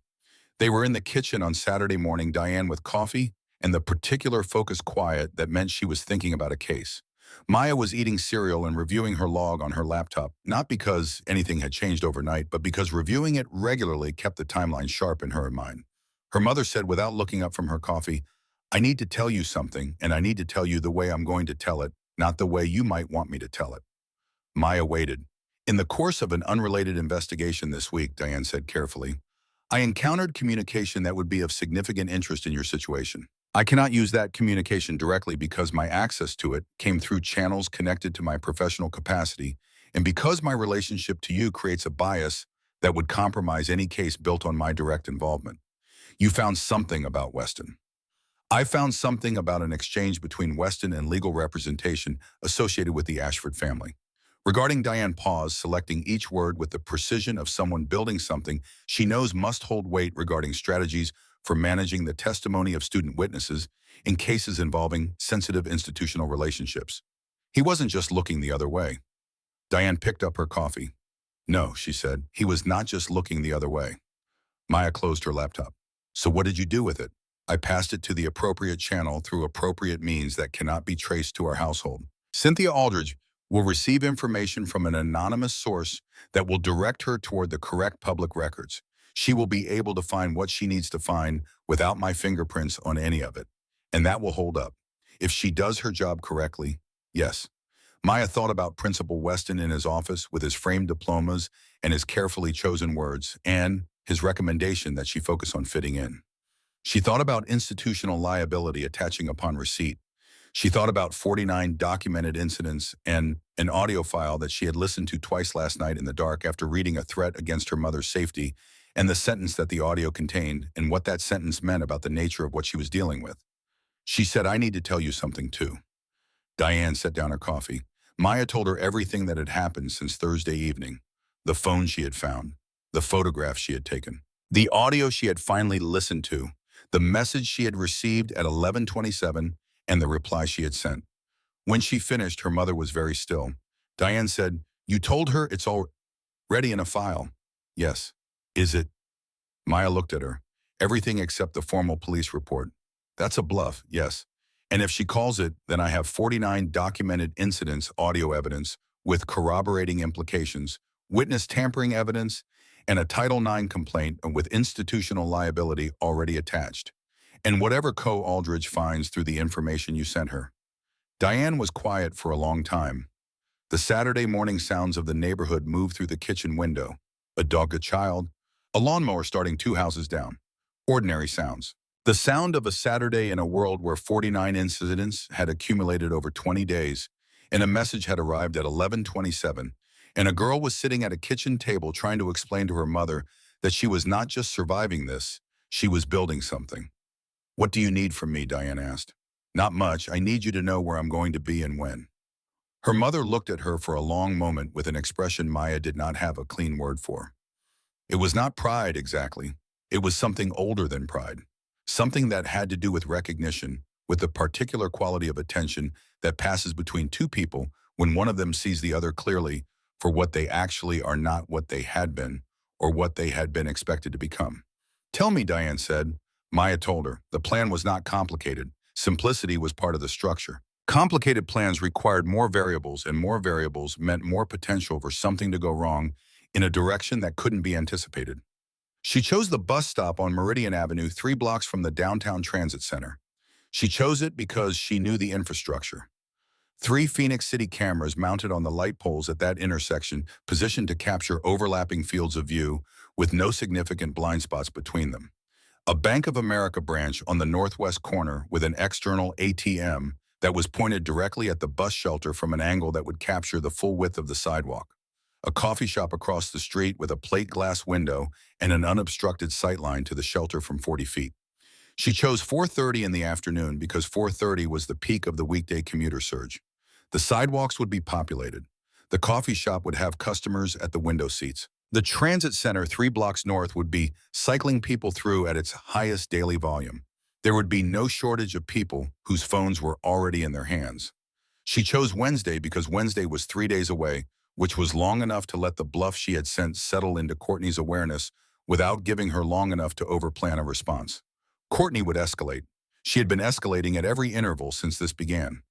They were in the kitchen on Saturday morning, Diane with coffee and the particular focused quiet that meant she was thinking about a case. Maya was eating cereal and reviewing her log on her laptop, not because anything had changed overnight, but because reviewing it regularly kept the timeline sharp in her mind. Her mother said without looking up from her coffee, "I need to tell you something, and I need to tell you the way I'm going to tell it, not the way you might want me to tell it." Maya waited. "In the course of an unrelated investigation this week," Diane said carefully, "I encountered communication that would be of significant interest in your situation. I cannot use that communication directly because my access to it came through channels connected to my professional capacity, and because my relationship to you creates a bias that would compromise any case built on my direct involvement. You found something about Weston. I found something about an exchange between Weston and legal representation associated with the Ashford family." Regarding Diane paused, selecting each word with the precision of someone building something she knows must hold weight regarding strategies for managing the testimony of student witnesses in cases involving sensitive institutional relationships. He wasn't just looking the other way. Diane picked up her coffee. "No," she said, "he was not just looking the other way." Maya closed her laptop. "So what did you do with it?" "I passed it to the appropriate channel through appropriate means that cannot be traced to our household. Cynthia Aldridge will receive information from an anonymous source that will direct her toward the correct public records. She will be able to find what she needs to find without my fingerprints on any of it. And that will hold up. If she does her job correctly, yes. Maya thought about Principal Weston in his office with his framed diplomas and his carefully chosen words, and his recommendation that she focus on fitting in. She thought about institutional liability attaching upon receipt. She thought about 49 documented incidents and an audio file that she had listened to twice last night in the dark after reading a threat against her mother's safety, and the sentence that the audio contained and what that sentence meant about the nature of what she was dealing with. She said, "I need to tell you something too." Diane set down her coffee. Maya told her everything that had happened since Thursday evening. The phone she had found, the photographs she had taken, the audio she had finally listened to, the message she had received at 11:27, and the reply she had sent. When she finished, her mother was very still. Diane said, "You told her it's already in a file?" "Yes." "Is it?" Maya looked at her. "Everything except the formal police report." "That's a bluff, yes. And if she calls it, then I have 49 documented incidents audio evidence with corroborating implications, witness tampering evidence, and a Title IX complaint with institutional liability already attached. And whatever Aldridge finds through the information you sent her." Diane was quiet for a long time. The Saturday morning sounds of the neighborhood moved through the kitchen window. A dog, a child, a lawnmower starting 2 houses down. Ordinary sounds. The sound of a Saturday in a world where 49 incidents had accumulated over 20 days, and a message had arrived at 11:27, and a girl was sitting at a kitchen table trying to explain to her mother that she was not just surviving this, she was building something. "What do you need from me?" Diane asked. "Not much. I need you to know where I'm going to be and when." Her mother looked at her for a long moment with an expression Maya did not have a clean word for. It was not pride exactly. It was something older than pride. Something that had to do with recognition, with the particular quality of attention that passes between two people when one of them sees the other clearly for what they actually are, not what they had been or what they had been expected to become. "Tell me," Diane said. Maya told her. The plan was not complicated. Simplicity was part of the structure. Complicated plans required more variables, and more variables meant more potential for something to go wrong in a direction that couldn't be anticipated. She chose the bus stop on Meridian Avenue, 3 blocks from the downtown transit center. She chose it because she knew the infrastructure. 3 Phoenix City cameras mounted on the light poles at that intersection, positioned to capture overlapping fields of view with no significant blind spots between them. A Bank of America branch on the northwest corner with an external ATM that was pointed directly at the bus shelter from an angle that would capture the full width of the sidewalk. A coffee shop across the street with a plate glass window and an unobstructed sightline to the shelter from 40 feet. She chose 4:30 in the afternoon because 4:30 was the peak of the weekday commuter surge. The sidewalks would be populated. The coffee shop would have customers at the window seats. The transit center 3 blocks north would be cycling people through at its highest daily volume. There would be no shortage of people whose phones were already in their hands. She chose Wednesday because Wednesday was 3 days away, which was long enough to let the bluff she had sent settle into Courtney's awareness without giving her long enough to overplan a response. Courtney would escalate. She had been escalating at every interval since this began.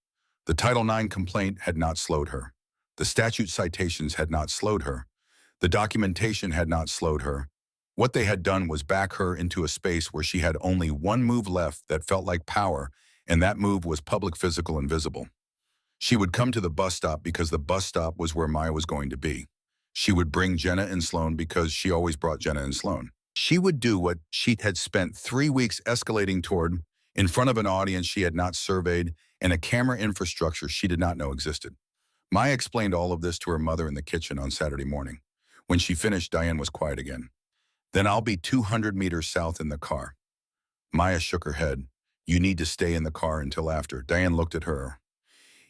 The Title IX complaint had not slowed her. The statute citations had not slowed her. The documentation had not slowed her. What they had done was back her into a space where she had only one move left that felt like power, and that move was public, physical, and visible. She would come to the bus stop because the bus stop was where Maya was going to be. She would bring Jenna and Sloan because she always brought Jenna and Sloan. She would do what she had spent 3 weeks escalating toward in front of an audience she had not surveyed and a camera infrastructure she did not know existed. Maya explained all of this to her mother in the kitchen on Saturday morning. When she finished, Diane was quiet again. "Then I'll be 200 meters south in the car." Maya shook her head. "You need to stay in the car until after." Diane looked at her.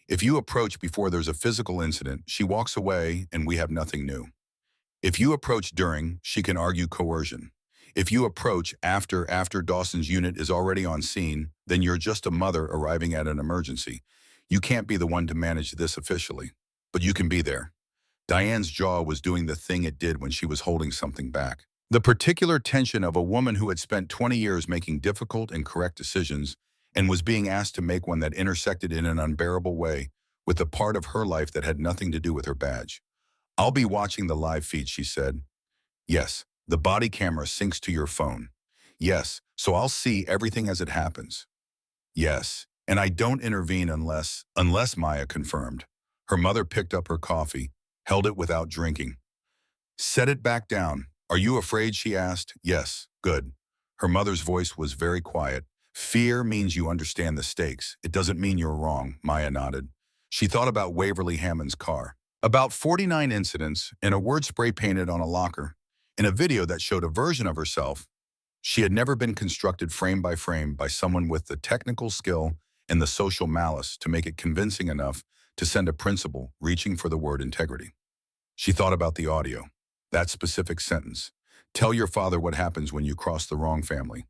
"If you approach before there's a physical incident, she walks away and we have nothing new. If you approach during, she can argue coercion. If you approach after Dawson's unit is already on scene, then you're just a mother arriving at an emergency. You can't be the one to manage this officially, but you can be there." Diane's jaw was doing the thing it did when she was holding something back. The particular tension of a woman who had spent 20 years making difficult and correct decisions and was being asked to make one that intersected in an unbearable way with the part of her life that had nothing to do with her badge. "I'll be watching the live feed," she said. "Yes, the body camera syncs to your phone. Yes, so I'll see everything as it happens. Yes, and I don't intervene unless Maya confirmed. Her mother picked up her coffee, held it without drinking. Set it back down. Are you afraid? She asked. Yes, good. Her mother's voice was very quiet. Fear means you understand the stakes. It doesn't mean you're wrong, Maya nodded. She thought about Waverly Hammond's car. About 49 incidents and a word spray painted on a locker. In a video that showed a version of herself, she had never been constructed frame by someone with the technical skill and the social malice to make it convincing enough to send a principal reaching for the word integrity. She thought about the audio. That specific sentence. Tell your father what happens when you cross the wrong family.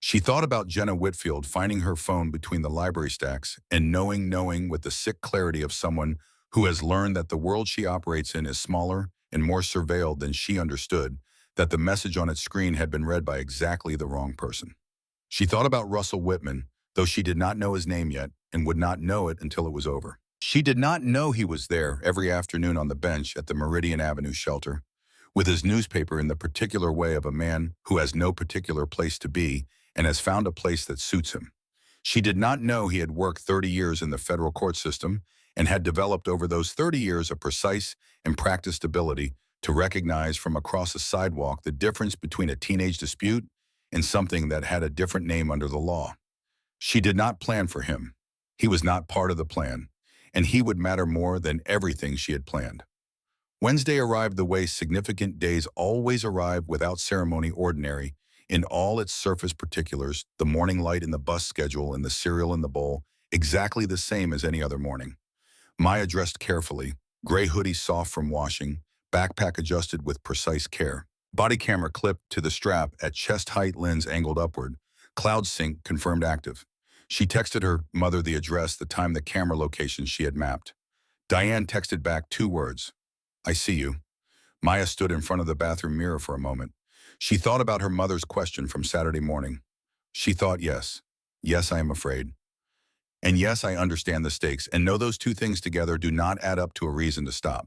She thought about Jenna Whitfield finding her phone between the library stacks and knowing with the sick clarity of someone who has learned that the world she operates in is smaller and more surveilled than she understood, that the message on its screen had been read by exactly the wrong person. She thought about Russell Whitman, though she did not know his name yet and would not know it until it was over. She did not know he was there every afternoon on the bench at the Meridian Avenue shelter, with his newspaper in the particular way of a man who has no particular place to be and has found a place that suits him. She did not know he had worked 30 years in the federal court system and had developed over those 30 years a precise and practiced ability to recognize from across a sidewalk the difference between a teenage dispute and something that had a different name under the law. She did not plan for him. He was not part of the plan, and he would matter more than everything she had planned. Wednesday arrived the way significant days always arrive, without ceremony, ordinary, in all its surface particulars, the morning light in the bus schedule and the cereal in the bowl, exactly the same as any other morning. Maya dressed carefully, gray hoodie soft from washing, backpack adjusted with precise care, body camera clipped to the strap at chest height, lens angled upward, cloud sync confirmed active. She texted her mother the address, the time, the camera location she had mapped. Diane texted back 2 words. I see you. Maya stood in front of the bathroom mirror for a moment. She thought about her mother's question from Saturday morning. She thought, yes. Yes, I am afraid. And yes, I understand the stakes, and know those 2 things together do not add up to a reason to stop.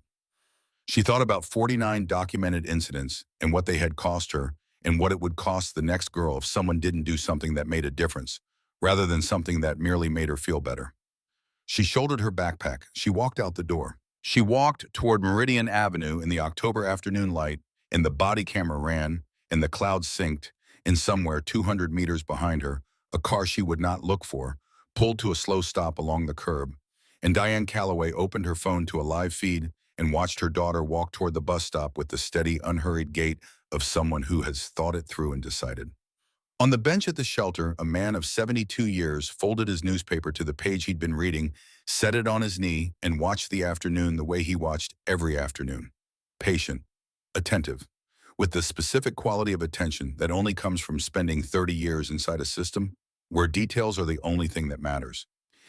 She thought about 49 documented incidents and what they had cost her and what it would cost the next girl if someone didn't do something that made a difference, rather than something that merely made her feel better. She shouldered her backpack. She walked out the door. She walked toward Meridian Avenue in the October afternoon light, and the body camera ran, and the clouds synced, and somewhere 200 meters behind her, a car she would not look for pulled to a slow stop along the curb, and Diane Calloway opened her phone to a live feed and watched her daughter walk toward the bus stop with the steady, unhurried gait of someone who has thought it through and decided. On the bench at the shelter, a man of 72 years folded his newspaper to the page he'd been reading, set it on his knee, and watched the afternoon the way he watched every afternoon. Patient, attentive, with the specific quality of attention that only comes from spending 30 years inside a system where details are the only thing that matters.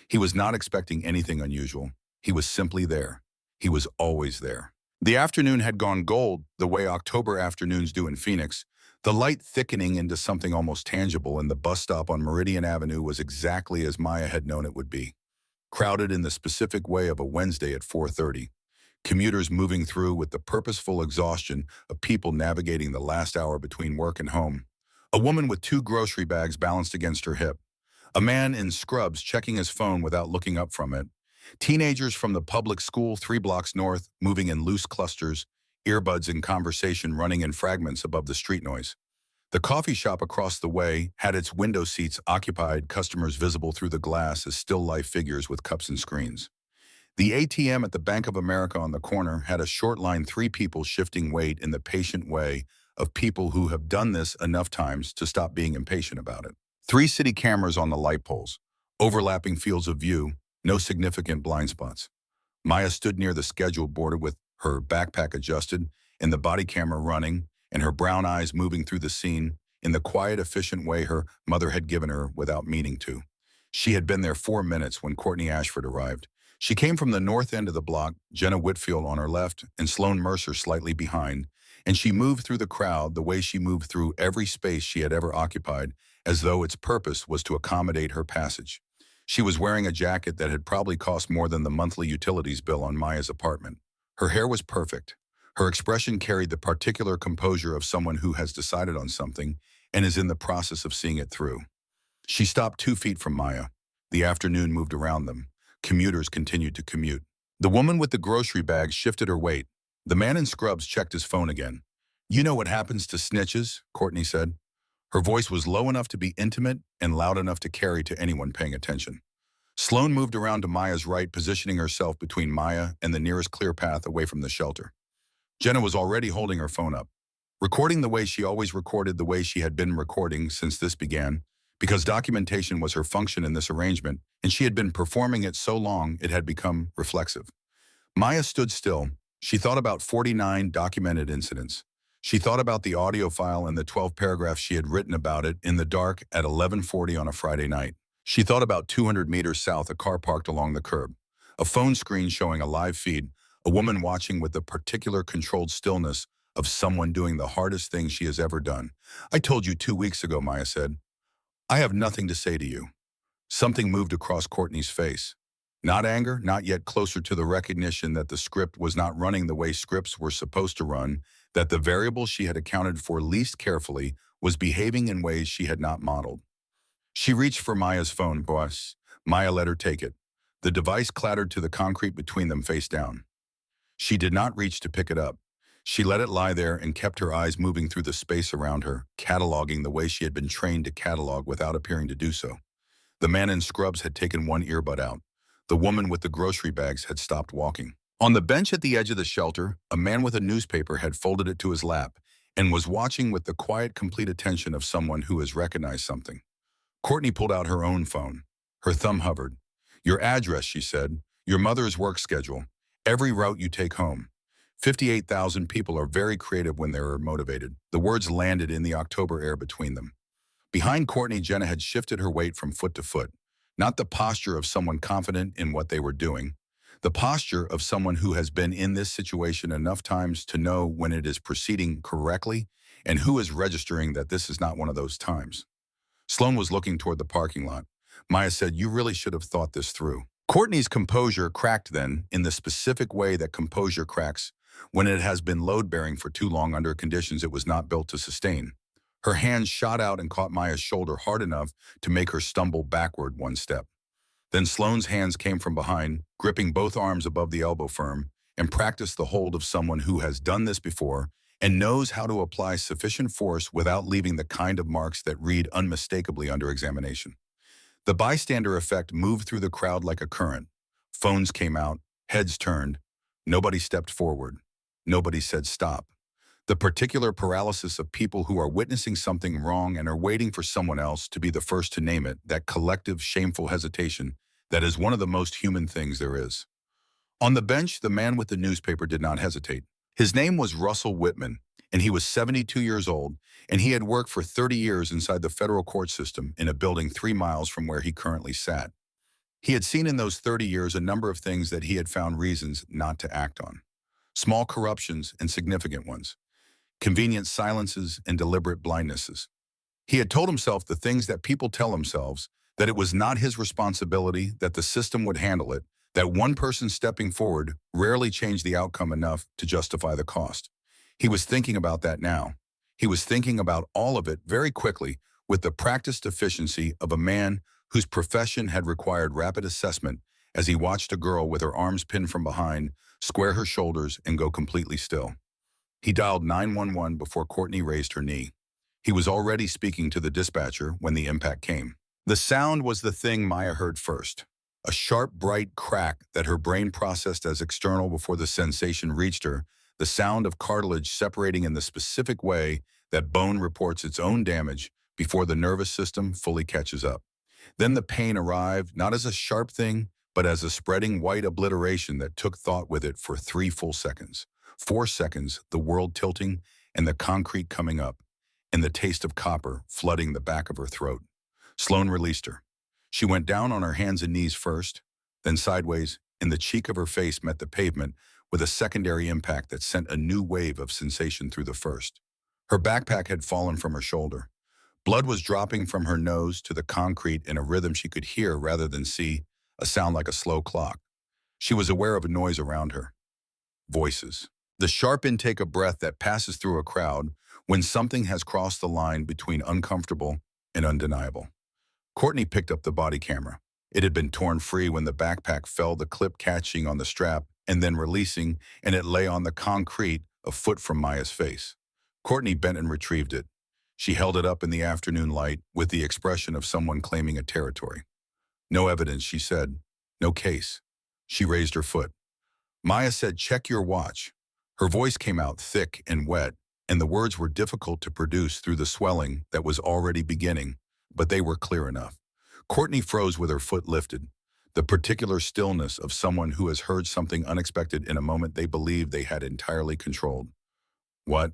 He was not expecting anything unusual. He was simply there. He was always there. The afternoon had gone gold, the way October afternoons do in Phoenix, the light thickening into something almost tangible, and the bus stop on Meridian Avenue was exactly as Maya had known it would be. Crowded in the specific way of a Wednesday at 4:30. Commuters moving through with the purposeful exhaustion of people navigating the last hour between work and home. A woman with 2 grocery bags balanced against her hip. A man in scrubs checking his phone without looking up from it. Teenagers from the public school 3 blocks north moving in loose clusters, earbuds in conversation running in fragments above the street noise. The coffee shop across the way had its window seats occupied, customers visible through the glass as still life figures with cups and screens. The ATM at the Bank of America on the corner had a short line, 3 people shifting weight in the patient way of people who have done this enough times to stop being impatient about it. 3 city cameras on the light poles, overlapping fields of view, no significant blind spots. Maya stood near the schedule board with her backpack adjusted and the body camera running, and her brown eyes moving through the scene in the quiet, efficient way her mother had given her without meaning to. She had been there 4 minutes when Courtney Ashford arrived. She came from the north end of the block, Jenna Whitfield on her left and Sloan Mercer slightly behind, and she moved through the crowd the way she moved through every space she had ever occupied, as though its purpose was to accommodate her passage. She was wearing a jacket that had probably cost more than the monthly utilities bill on Maya's apartment. Her hair was perfect. Her expression carried the particular composure of someone who has decided on something and is in the process of seeing it through. She stopped 2 feet from Maya. The afternoon moved around them. Commuters continued to commute. The woman with the grocery bag shifted her weight. The man in scrubs checked his phone again. "You know what happens to snitches," Courtney said. Her voice was low enough to be intimate and loud enough to carry to anyone paying attention. Sloan moved around to Maya's right, positioning herself between Maya and the nearest clear path away from the shelter. Jenna was already holding her phone up, recording the way she always recorded, the way she had been recording since this began, because documentation was her function in this arrangement, and she had been performing it so long it had become reflexive. Maya stood still. She thought about 49 documented incidents. She thought about the audio file and the 12 paragraphs she had written about it in the dark at 11:40 on a Friday night. She thought about 200 meters south, a car parked along the curb, a phone screen showing a live feed, a woman watching with the particular controlled stillness of someone doing the hardest thing she has ever done. "I told you 2 weeks ago," Maya said. "I have nothing to say to you." Something moved across Courtney's face. Not anger, not yet, closer to the recognition that the script was not running the way scripts were supposed to run, that the variable she had accounted for least carefully was behaving in ways she had not modeled. She reached for Maya's phone. "Boss." Maya let her take it. The device clattered to the concrete between them, face down. She did not reach to pick it up. She let it lie there and kept her eyes moving through the space around her, cataloging the way she had been trained to catalog without appearing to do so. The man in scrubs had taken one earbud out. The woman with the grocery bags had stopped walking. On the bench at the edge of the shelter, a man with a newspaper had folded it to his lap and was watching with the quiet, complete attention of someone who has recognized something. Courtney pulled out her own phone. Her thumb hovered. "Your address," she said. "Your mother's work schedule. Every route you take home." 58,000 people are very creative when they are motivated. The words landed in the October air between them. Behind Courtney, Jenna had shifted her weight from foot to foot. Not the posture of someone confident in what they were doing. The posture of someone who has been in this situation enough times to know when it is proceeding correctly and who is registering that this is not one of those times. Sloan was looking toward the parking lot. Maya said, "You really should have thought this through." Courtney's composure cracked then, in the specific way that composure cracks when it has been load-bearing for too long under conditions it was not built to sustain. Her hand shot out and caught Maya's shoulder hard enough to make her stumble backward one step. Then Sloane's hands came from behind, gripping both arms above the elbow firm, and practiced the hold of someone who has done this before and knows how to apply sufficient force without leaving the kind of marks that read unmistakably under examination. The bystander effect moved through the crowd like a current. Phones came out, heads turned. Nobody stepped forward. Nobody said stop. The particular paralysis of people who are witnessing something wrong and are waiting for someone else to be the first to name it, that collective shameful hesitation, that is one of the most human things there is. On the bench, the man with the newspaper did not hesitate. His name was Russell Whitman, and he was 72 years old, and he had worked for 30 years inside the federal court system in a building 3 miles from where he currently sat. He had seen in those 30 years a number of things that he had found reasons not to act on. Small corruptions and significant ones. Convenient silences and deliberate blindnesses. He had told himself the things that people tell themselves, that it was not his responsibility, that the system would handle it, that one person stepping forward rarely changed the outcome enough to justify the cost. He was thinking about that now. He was thinking about all of it very quickly with the practiced efficiency of a man whose profession had required rapid assessment as he watched a girl with her arms pinned from behind square her shoulders and go completely still. He dialed 911 before Courtney raised her knee. He was already speaking to the dispatcher when the impact came. The sound was the thing Maya heard first. A sharp, bright crack that her brain processed as external before the sensation reached her, the sound of cartilage separating in the specific way that bone reports its own damage before the nervous system fully catches up. Then the pain arrived, not as a sharp thing, but as a spreading white obliteration that took thought with it for 3 full seconds. 4 seconds, the world tilting and the concrete coming up, and the taste of copper flooding the back of her throat. Sloan released her. She went down on her hands and knees first, then sideways, and the cheek of her face met the pavement with a secondary impact that sent a new wave of sensation through the first. Her backpack had fallen from her shoulder. Blood was dropping from her nose to the concrete in a rhythm she could hear rather than see, a sound like a slow clock. She was aware of a noise around her. Voices. The sharp intake of breath that passes through a crowd when something has crossed the line between uncomfortable and undeniable. Courtney picked up the body camera. It had been torn free when the backpack fell, the clip catching on the strap and then releasing, and it lay on the concrete a foot from Maya's face. Courtney bent and retrieved it. She held it up in the afternoon light with the expression of someone claiming a territory. No evidence, she said. No case. She raised her foot. Maya said, "Check your watch." Her voice came out thick and wet, and the words were difficult to produce through the swelling that was already beginning, but they were clear enough. Courtney froze with her foot lifted, the particular stillness of someone who has heard something unexpected in a moment they believed they had entirely controlled. "What?"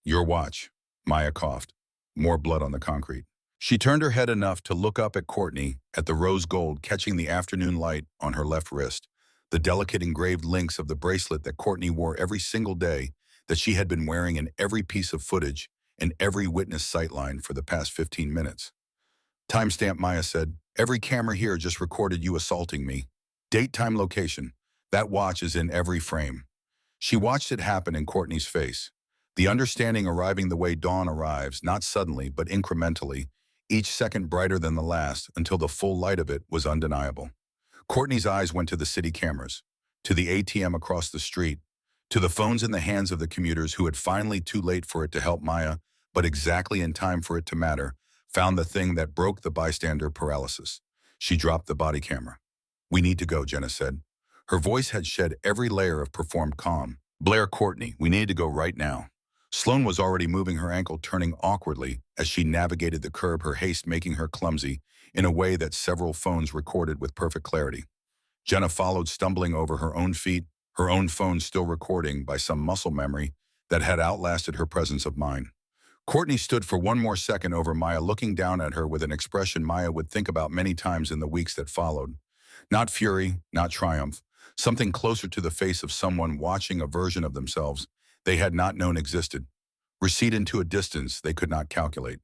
"Your watch," Maya coughed. More blood on the concrete. She turned her head enough to look up at Courtney, at the rose gold catching the afternoon light on her left wrist, the delicate engraved links of the bracelet that Courtney wore every single day, that she had been wearing in every piece of footage and every witness sightline for the past 15 minutes. "Timestamp," Maya said. "Every camera here just recorded you assaulting me. Date, time, location. That watch is in every frame." She watched it happen in Courtney's face. The understanding arriving the way dawn arrives, not suddenly, but incrementally, each second brighter than the last, until the full light of it was undeniable. Courtney's eyes went to the city cameras, to the ATM across the street, to the phones in the hands of the commuters who had finally, too late for it to help Maya, but exactly in time for it to matter, found the thing that broke the bystander paralysis. She dropped the body camera. "We need to go," Jenna said. Her voice had shed every layer of performed calm. "Blair, Courtney, we need to go right now." Sloan was already moving her ankle, turning awkwardly as she navigated the curb, her haste making her clumsy in a way that several phones recorded with perfect clarity. Jenna followed, stumbling over her own feet, her own phone still recording by some muscle memory that had outlasted her presence of mind. Courtney stood for one more second over Maya, looking down at her with an expression Maya would think about many times in the weeks that followed. Not fury, not triumph, something closer to the face of someone watching a version of themselves they had not known existed, recede into a distance they could not calculate.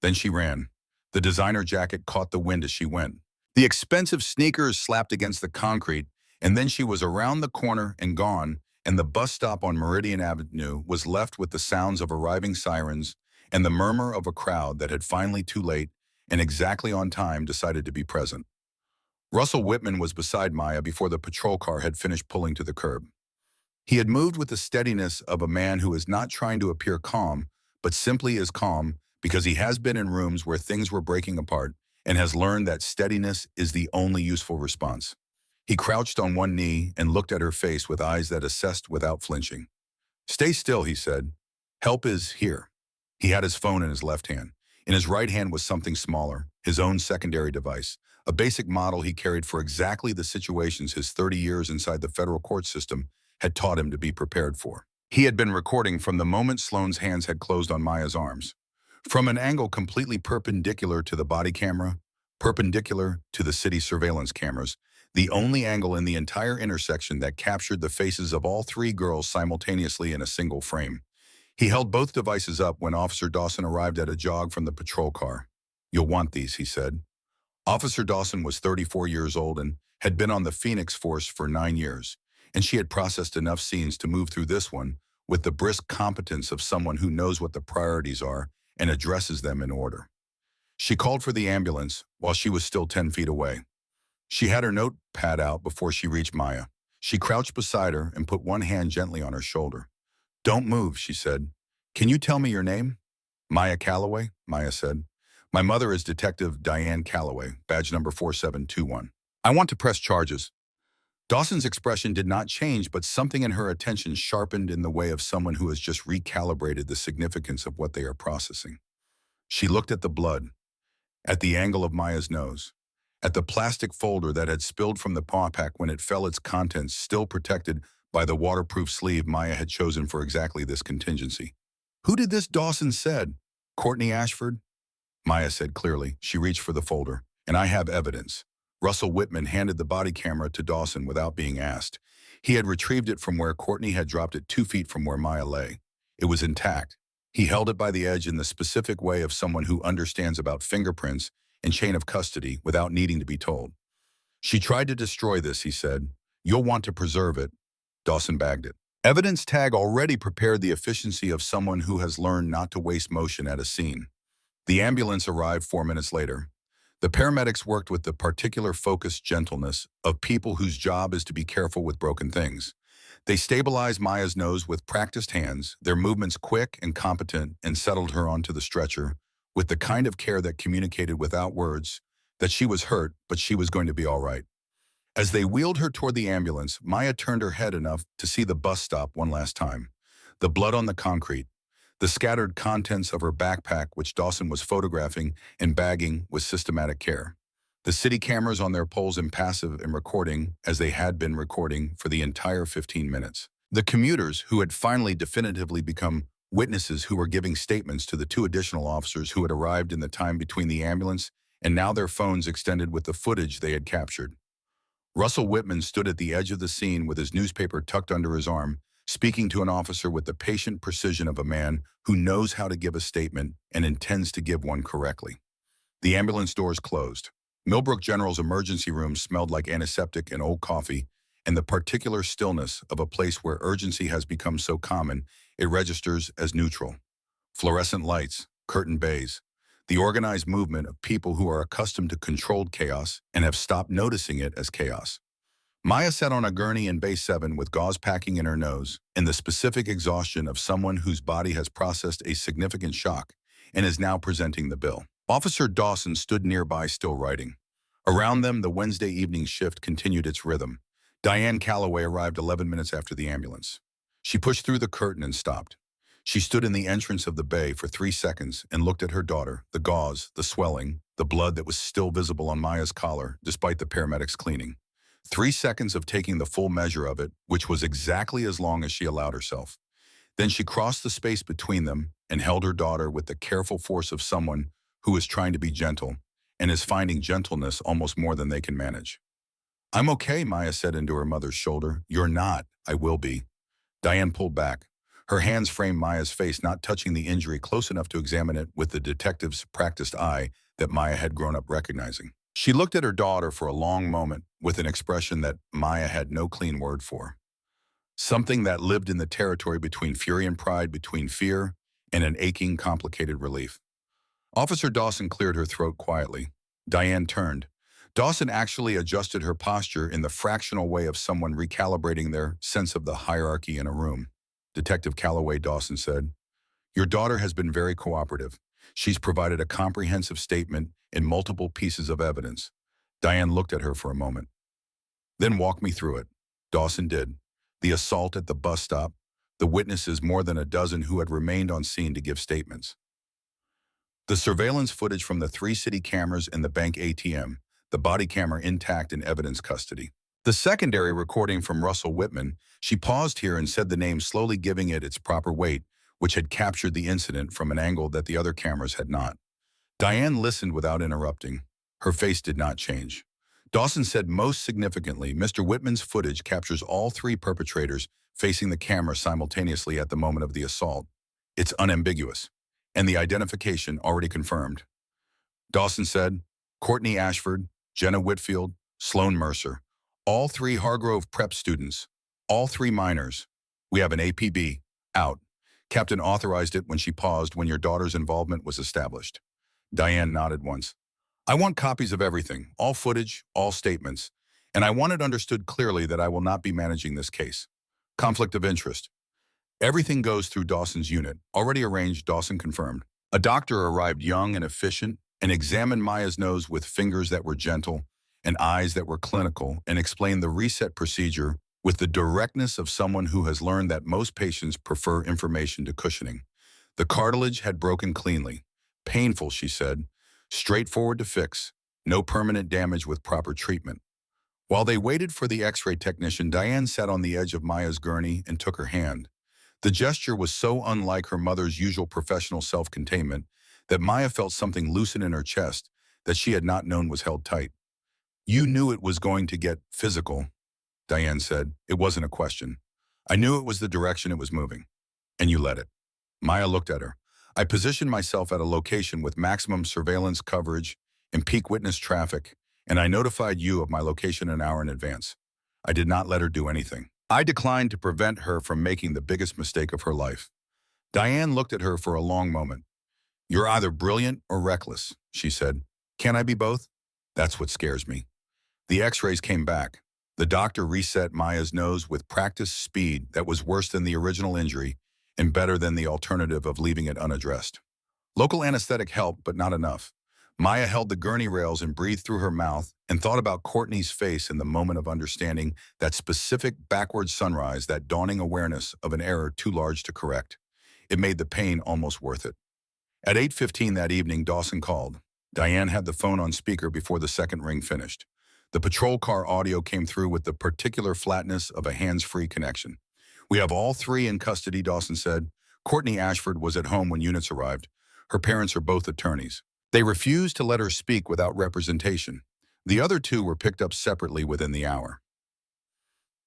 Then she ran. The designer jacket caught the wind as she went. The expensive sneakers slapped against the concrete, and then she was around the corner and gone, and the bus stop on Meridian Avenue was left with the sounds of arriving sirens and the murmur of a crowd that had finally, too late and exactly on time, decided to be present. Russell Whitman was beside Maya before the patrol car had finished pulling to the curb. He had moved with the steadiness of a man who is not trying to appear calm, but simply is calm because he has been in rooms where things were breaking apart and has learned that steadiness is the only useful response. He crouched on one knee and looked at her face with eyes that assessed without flinching. "Stay still," he said. "Help is here." He had his phone in his left hand. In his right hand was something smaller, his own secondary device, a basic model he carried for exactly the situations his 30 years inside the federal court system had taught him to be prepared for. He had been recording from the moment Sloane's hands had closed on Maya's arms. From an angle completely perpendicular to the body camera, perpendicular to the city surveillance cameras, the only angle in the entire intersection that captured the faces of all three girls simultaneously in a single frame. He held both devices up when Officer Dawson arrived at a jog from the patrol car. "You'll want these," he said. Officer Dawson was 34 years old and had been on the Phoenix force for 9 years, and she had processed enough scenes to move through this one with the brisk competence of someone who knows what the priorities are and addresses them in order. She called for the ambulance while she was still 10 feet away. She had her notepad out before she reached Maya. She crouched beside her and put one hand gently on her shoulder. "Don't move," she said. "Can you tell me your name?" "Maya Calloway," Maya said. "My mother is Detective Diane Calloway, badge number 4721. I want to press charges." Dawson's expression did not change, but something in her attention sharpened in the way of someone who has just recalibrated the significance of what they are processing. She looked at the blood, at the angle of Maya's nose, at the plastic folder that had spilled from the paw pack when it fell, its contents still protected by the waterproof sleeve Maya had chosen for exactly this contingency. "Who did this?" Dawson said. "Courtney Ashford," Maya said clearly. She reached for the folder. "And I have evidence." Russell Whitman handed the body camera to Dawson without being asked. He had retrieved it from where Courtney had dropped it 2 feet from where Maya lay. It was intact. He held it by the edge in the specific way of someone who understands about fingerprints and chain of custody without needing to be told. "She tried to destroy this," he said. "You'll want to preserve it." Dawson bagged it. Evidence tag already prepared the efficiency of someone who has learned not to waste motion at a scene. The ambulance arrived 4 minutes later. The paramedics worked with the particular focused gentleness of people whose job is to be careful with broken things. They stabilized Maya's nose with practiced hands, their movements quick and competent, and settled her onto the stretcher with the kind of care that communicated without words that she was hurt, but she was going to be all right. As they wheeled her toward the ambulance, Maya turned her head enough to see the bus stop one last time. The blood on the concrete, the scattered contents of her backpack, which Dawson was photographing and bagging with systematic care. The city cameras on their poles impassive and recording, as they had been recording for the entire 15 minutes. The commuters, who had finally definitively become witnesses who were giving statements to the two additional officers who had arrived in the time between the ambulance, and now their phones extended with the footage they had captured. Russell Whitman stood at the edge of the scene with his newspaper tucked under his arm, speaking to an officer with the patient precision of a man who knows how to give a statement and intends to give one correctly. The ambulance doors closed. Millbrook General's emergency room smelled like antiseptic and old coffee, and the particular stillness of a place where urgency has become so common, it registers as neutral. Fluorescent lights, curtain bays, the organized movement of people who are accustomed to controlled chaos and have stopped noticing it as chaos. Maya sat on a gurney in Bay 7 with gauze packing in her nose and the specific exhaustion of someone whose body has processed a significant shock and is now presenting the bill. Officer Dawson stood nearby still writing. Around them, the Wednesday evening shift continued its rhythm. Diane Calloway arrived 11 minutes after the ambulance. She pushed through the curtain and stopped. She stood in the entrance of the bay for 3 seconds and looked at her daughter, the gauze, the swelling, the blood that was still visible on Maya's collar, despite the paramedics cleaning. 3 seconds of taking the full measure of it, which was exactly as long as she allowed herself. Then she crossed the space between them and held her daughter with the careful force of someone who is trying to be gentle and is finding gentleness almost more than they can manage. "I'm okay," Maya said into her mother's shoulder. "You're not. I will be." Diane pulled back. Her hands framed Maya's face, not touching the injury close enough to examine it with the detective's practiced eye that Maya had grown up recognizing. She looked at her daughter for a long moment with an expression that Maya had no clean word for. Something that lived in the territory between fury and pride, between fear and an aching, complicated relief. Officer Dawson cleared her throat quietly. Diane turned. Dawson actually adjusted her posture in the fractional way of someone recalibrating their sense of the hierarchy in a room. "Detective Calloway," Dawson said, "your daughter has been very cooperative. She's provided a comprehensive statement and multiple pieces of evidence." Diane looked at her for a moment. "Then walk me through it." Dawson did. The assault at the bus stop, the witnesses, more than a dozen who had remained on scene to give statements. The surveillance footage from the 3 city cameras and the bank ATM, the body camera intact in evidence custody. The secondary recording from Russell Whitman. She paused here and said the name, slowly giving it its proper weight, which had captured the incident from an angle that the other cameras had not. Diane listened without interrupting. Her face did not change. Dawson said, most significantly, "Mr. Whitman's footage captures all 3 perpetrators facing the camera simultaneously at the moment of the assault. It's unambiguous, and the identification already confirmed." Dawson said, "Courtney Ashford, Jenna Whitfield, Sloan Mercer. All 3 Hargrove prep students. All 3 minors. We have an APB. Out. Captain authorized it when she paused when your daughter's involvement was established." Diane nodded once. "I want copies of everything, all footage, all statements, and I want it understood clearly that I will not be managing this case. Conflict of interest. Everything goes through Dawson's unit. Already arranged," Dawson confirmed. A doctor arrived, young and efficient, and examined Maya's nose with fingers that were gentle and eyes that were clinical, and explained the reset procedure with the directness of someone who has learned that most patients prefer information to cushioning. The cartilage had broken cleanly. "Painful," she said. "Straightforward to fix. No permanent damage with proper treatment." While they waited for the x-ray technician, Diane sat on the edge of Maya's gurney and took her hand. The gesture was so unlike her mother's usual professional self-containment that Maya felt something loosen in her chest that she had not known was held tight. "You knew it was going to get physical," Diane said. "It wasn't a question. I knew it was the direction it was moving. And you let it." Maya looked at her. "I positioned myself at a location with maximum surveillance coverage and peak witness traffic, and I notified you of my location an hour in advance. I did not let her do anything. I declined to prevent her from making the biggest mistake of her life." Diane looked at her for a long moment. "You're either brilliant or reckless," she said. "Can I be both?" That's what scares me. The x-rays came back. The doctor reset Maya's nose with practiced speed that was worse than the original injury and better than the alternative of leaving it unaddressed. Local anesthetic helped, but not enough. Maya held the gurney rails and breathed through her mouth and thought about Courtney's face in the moment of understanding that specific backward sunrise, that dawning awareness of an error too large to correct. It made the pain almost worth it. At 8:15 that evening, Dawson called. Diane had the phone on speaker before the second ring finished. The patrol car audio came through with the particular flatness of a hands-free connection. "We have all three in custody," Dawson said. "Courtney Ashford was at home when units arrived. Her parents are both attorneys. They refused to let her speak without representation. The other two were picked up separately within the hour."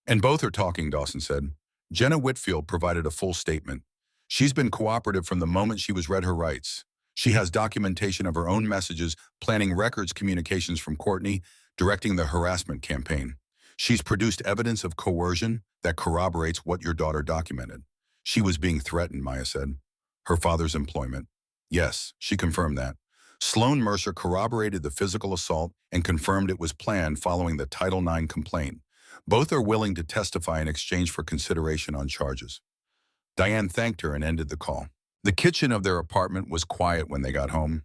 "And both are talking," Dawson said. "Jenna Whitfield provided a full statement. She's been cooperative from the moment she was read her rights. She has documentation of her own messages, planning records communications from Courtney, directing the harassment campaign. She's produced evidence of coercion that corroborates what your daughter documented." "She was being threatened," Maya said. "Her father's employment." "Yes, she confirmed that." Sloan Mercer corroborated the physical assault and confirmed it was planned following the Title IX complaint. Both are willing to testify in exchange for consideration on charges. Diane thanked her and ended the call. The kitchen of their apartment was quiet when they got home.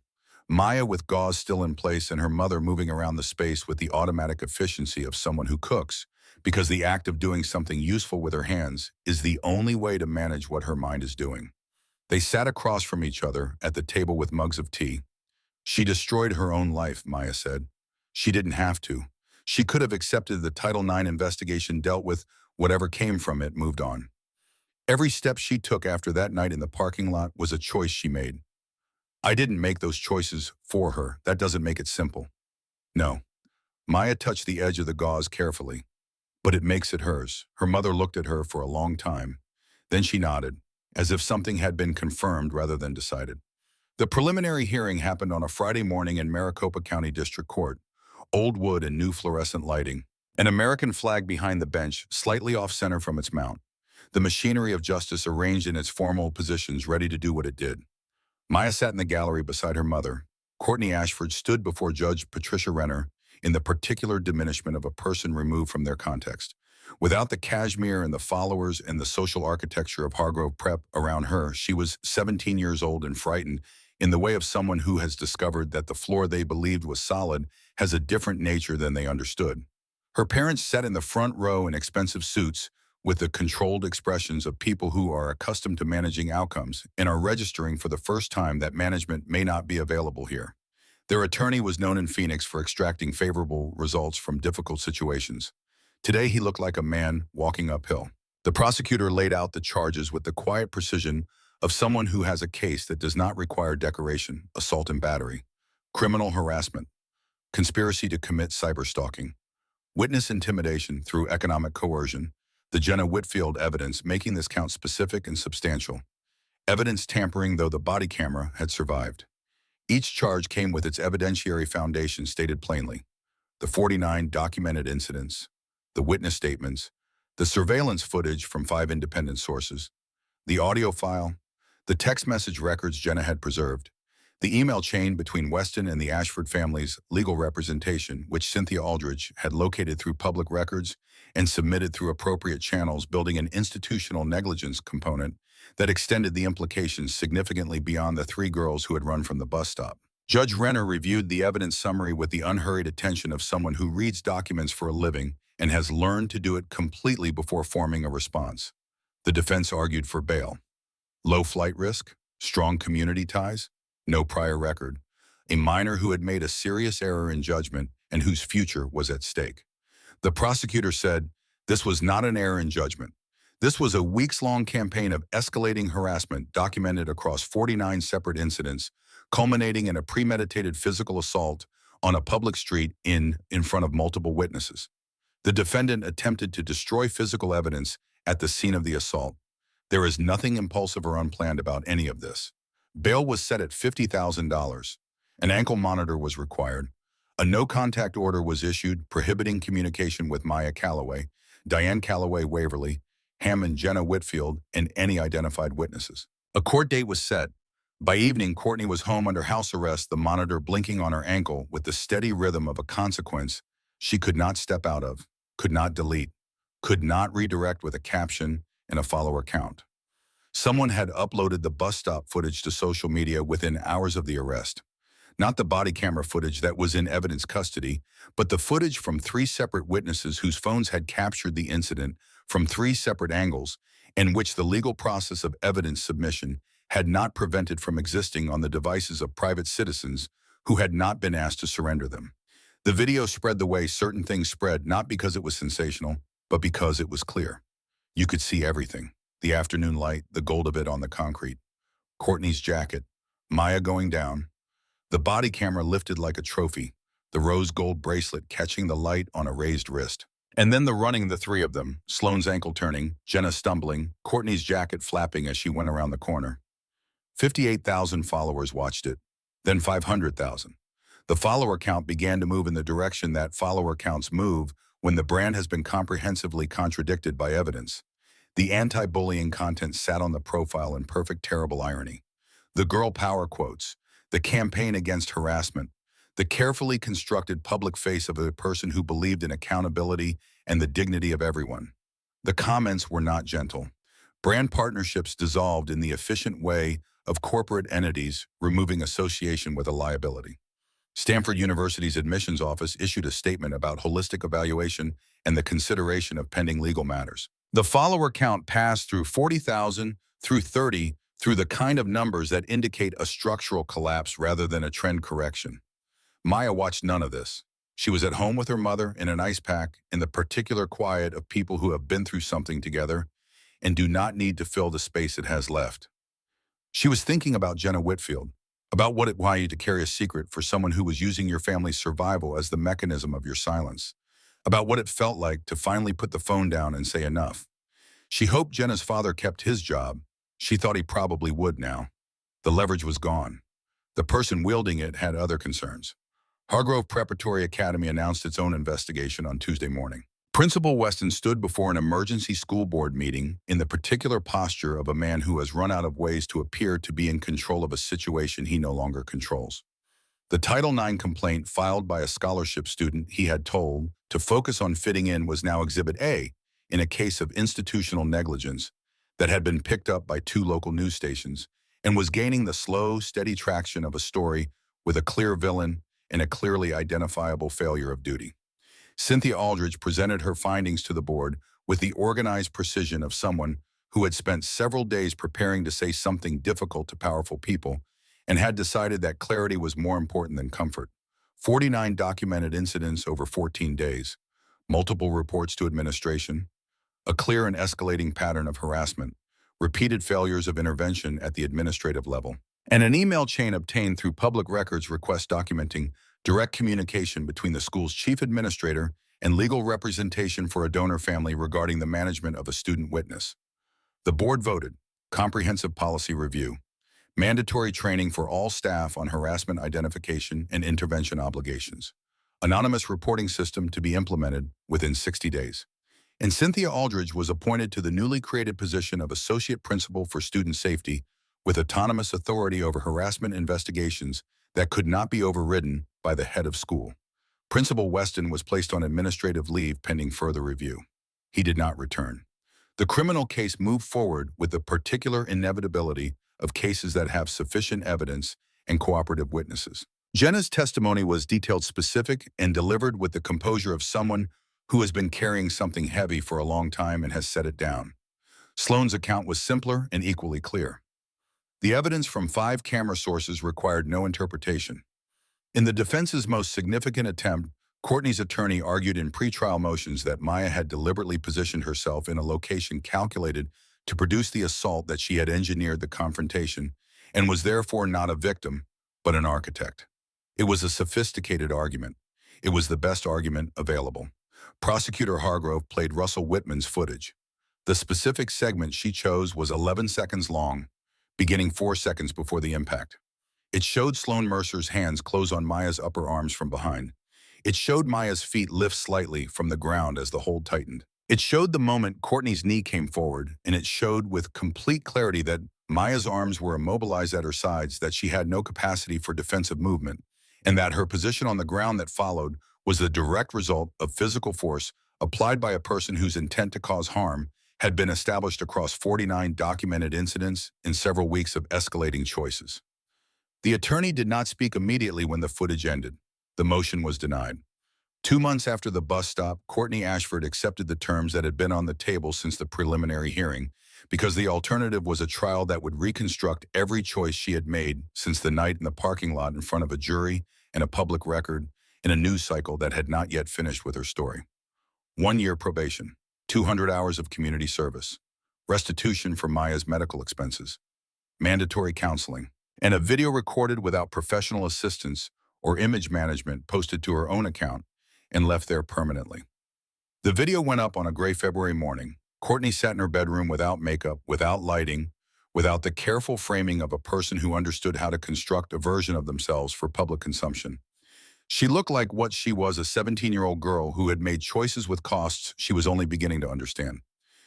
Maya with gauze still in place and her mother moving around the space with the automatic efficiency of someone who cooks, because the act of doing something useful with her hands is the only way to manage what her mind is doing. They sat across from each other at the table with mugs of tea. "She destroyed her own life," Maya said. "She didn't have to. She could have accepted the Title IX investigation, dealt with whatever came from it, moved on. Every step she took after that night in the parking lot was a choice she made. I didn't make those choices for her. That doesn't make it simple." "No." Maya touched the edge of the gauze carefully. "But it makes it hers." Her mother looked at her for a long time. Then she nodded, as if something had been confirmed rather than decided. The preliminary hearing happened on a Friday morning in Maricopa County District Court. Old wood and new fluorescent lighting. An American flag behind the bench, slightly off-center from its mount. The machinery of justice arranged in its formal positions, ready to do what it did. Maya sat in the gallery beside her mother. Courtney Ashford stood before Judge Patricia Renner in the particular diminishment of a person removed from their context. Without the cashmere and the followers and the social architecture of Hargrove Prep around her, she was 17 years old and frightened, in the way of someone who has discovered that the floor they believed was solid has a different nature than they understood. Her parents sat in the front row in expensive suits, with the controlled expressions of people who are accustomed to managing outcomes and are registering for the first time that management may not be available here. Their attorney was known in Phoenix for extracting favorable results from difficult situations. Today he looked like a man walking uphill. The prosecutor laid out the charges with the quiet precision of someone who has a case that does not require decoration: assault and battery, criminal harassment, conspiracy to commit cyberstalking, witness intimidation through economic coercion, the Jenna Whitfield evidence, making this count specific and substantial, evidence tampering though the body camera had survived. Each charge came with its evidentiary foundation stated plainly: the 49 documented incidents, the witness statements, the surveillance footage from 5 independent sources, the audio file, the text message records Jenna had preserved, the email chain between Weston and the Ashford family's legal representation, which Cynthia Aldridge had located through public records and submitted through appropriate channels, building an institutional negligence component that extended the implications significantly beyond the 3 girls who had run from the bus stop. Judge Renner reviewed the evidence summary with the unhurried attention of someone who reads documents for a living and has learned to do it completely before forming a response. The defense argued for bail. Low flight risk, strong community ties, no prior record, a minor who had made a serious error in judgment and whose future was at stake. The prosecutor said, "This was not an error in judgment. This was a weeks-long campaign of escalating harassment documented across 49 separate incidents, culminating in a premeditated physical assault on a public street in front of multiple witnesses. The defendant attempted to destroy physical evidence at the scene of the assault. There is nothing impulsive or unplanned about any of this." Bail was set at $50,000. An ankle monitor was required. A no-contact order was issued prohibiting communication with Maya Calloway, Diane Calloway Waverly, Hammond Jenna Whitfield, and any identified witnesses. A court date was set, By evening, Courtney was home under house arrest, the monitor blinking on her ankle with the steady rhythm of a consequence she could not step out of, could not delete, could not redirect with a caption and a follower count. Someone had uploaded the bus stop footage to social media within hours of the arrest. Not the body camera footage that was in evidence custody, but the footage from 3 separate witnesses whose phones had captured the incident from 3 separate angles, and which the legal process of evidence submission had not prevented from existing on the devices of private citizens who had not been asked to surrender them. The video spread the way certain things spread, not because it was sensational, but because it was clear. You could see everything. The afternoon light, the gold of it on the concrete. Courtney's jacket. Maya going down. The body camera lifted like a trophy, the rose gold bracelet catching the light on a raised wrist. And then the running, the 3 of them, Sloane's ankle turning, Jenna stumbling, Courtney's jacket flapping as she went around the corner. 58,000 followers watched it, then 500,000. The follower count began to move in the direction that follower counts move when the brand has been comprehensively contradicted by evidence. The anti-bullying content sat on the profile in perfect terrible irony. The girl power quotes, the campaign against harassment, the carefully constructed public face of a person who believed in accountability and the dignity of everyone. The comments were not gentle. Brand partnerships dissolved in the efficient way of corporate entities removing association with a liability. Stanford University's admissions office issued a statement about holistic evaluation and the consideration of pending legal matters. The follower count passed through 40,000 through 30 through the kind of numbers that indicate a structural collapse rather than a trend correction. Maya watched none of this. She was at home with her mother in an ice pack in the particular quiet of people who have been through something together and do not need to fill the space it has left. She was thinking about Jenna Whitfield, about what it was to carry a secret for someone who was using your family's survival as the mechanism of your silence, about what it felt like to finally put the phone down and say enough. She hoped Jenna's father kept his job. She thought he probably would now. The leverage was gone. The person wielding it had other concerns. Hargrove Preparatory Academy announced its own investigation on Tuesday morning. Principal Weston stood before an emergency school board meeting in the particular posture of a man who has run out of ways to appear to be in control of a situation he no longer controls. The Title IX complaint filed by a scholarship student he had told to focus on fitting in was now Exhibit A in a case of institutional negligence that had been picked up by 2 local news stations and was gaining the slow, steady traction of a story with a clear villain and a clearly identifiable failure of duty. Cynthia Aldridge presented her findings to the board with the organized precision of someone who had spent several days preparing to say something difficult to powerful people and had decided that clarity was more important than comfort. 49 documented incidents over 14 days, multiple reports to administration, a clear and escalating pattern of harassment, repeated failures of intervention at the administrative level, and an email chain obtained through public records request documenting direct communication between the school's chief administrator and legal representation for a donor family regarding the management of a student witness. The board voted, comprehensive policy review, mandatory training for all staff on harassment identification and intervention obligations, anonymous reporting system to be implemented within 60 days. And Cynthia Aldridge was appointed to the newly created position of Associate Principal for Student Safety with autonomous authority over harassment investigations that could not be overridden by the head of school. Principal Weston was placed on administrative leave pending further review. He did not return. The criminal case moved forward with the particular inevitability of cases that have sufficient evidence and cooperative witnesses. Jenna's testimony was detailed, specific, and delivered with the composure of someone who has been carrying something heavy for a long time and has set it down. Sloane's account was simpler and equally clear. The evidence from 5 camera sources required no interpretation. In the defense's most significant attempt, Courtney's attorney argued in pretrial motions that Maya had deliberately positioned herself in a location calculated to produce the assault, that she had engineered the confrontation and was therefore not a victim, but an architect. It was a sophisticated argument. It was the best argument available. Prosecutor Hargrove played Russell Whitman's footage. The specific segment she chose was 11 seconds long, beginning 4 seconds before the impact. It showed Sloane Mercer's hands close on Maya's upper arms from behind. It showed Maya's feet lift slightly from the ground as the hold tightened. It showed the moment Courtney's knee came forward, and it showed with complete clarity that Maya's arms were immobilized at her sides, that she had no capacity for defensive movement, and that her position on the ground that followed was the direct result of physical force applied by a person whose intent to cause harm had been established across 49 documented incidents in several weeks of escalating choices. The attorney did not speak immediately when the footage ended. The motion was denied. 2 months after the bus stop, Courtney Ashford accepted the terms that had been on the table since the preliminary hearing, because the alternative was a trial that would reconstruct every choice she had made since the night in the parking lot in front of a jury and a public record in a news cycle that had not yet finished with her story. 1 year probation, 200 hours of community service, restitution for Maya's medical expenses, mandatory counseling, and a video recorded without professional assistance or image management posted to her own account and left there permanently. The video went up on a gray February morning. Courtney sat in her bedroom without makeup, without lighting, without the careful framing of a person who understood how to construct a version of themselves for public consumption. She looked like what she was, a 17-year-old girl who had made choices with costs she was only beginning to understand.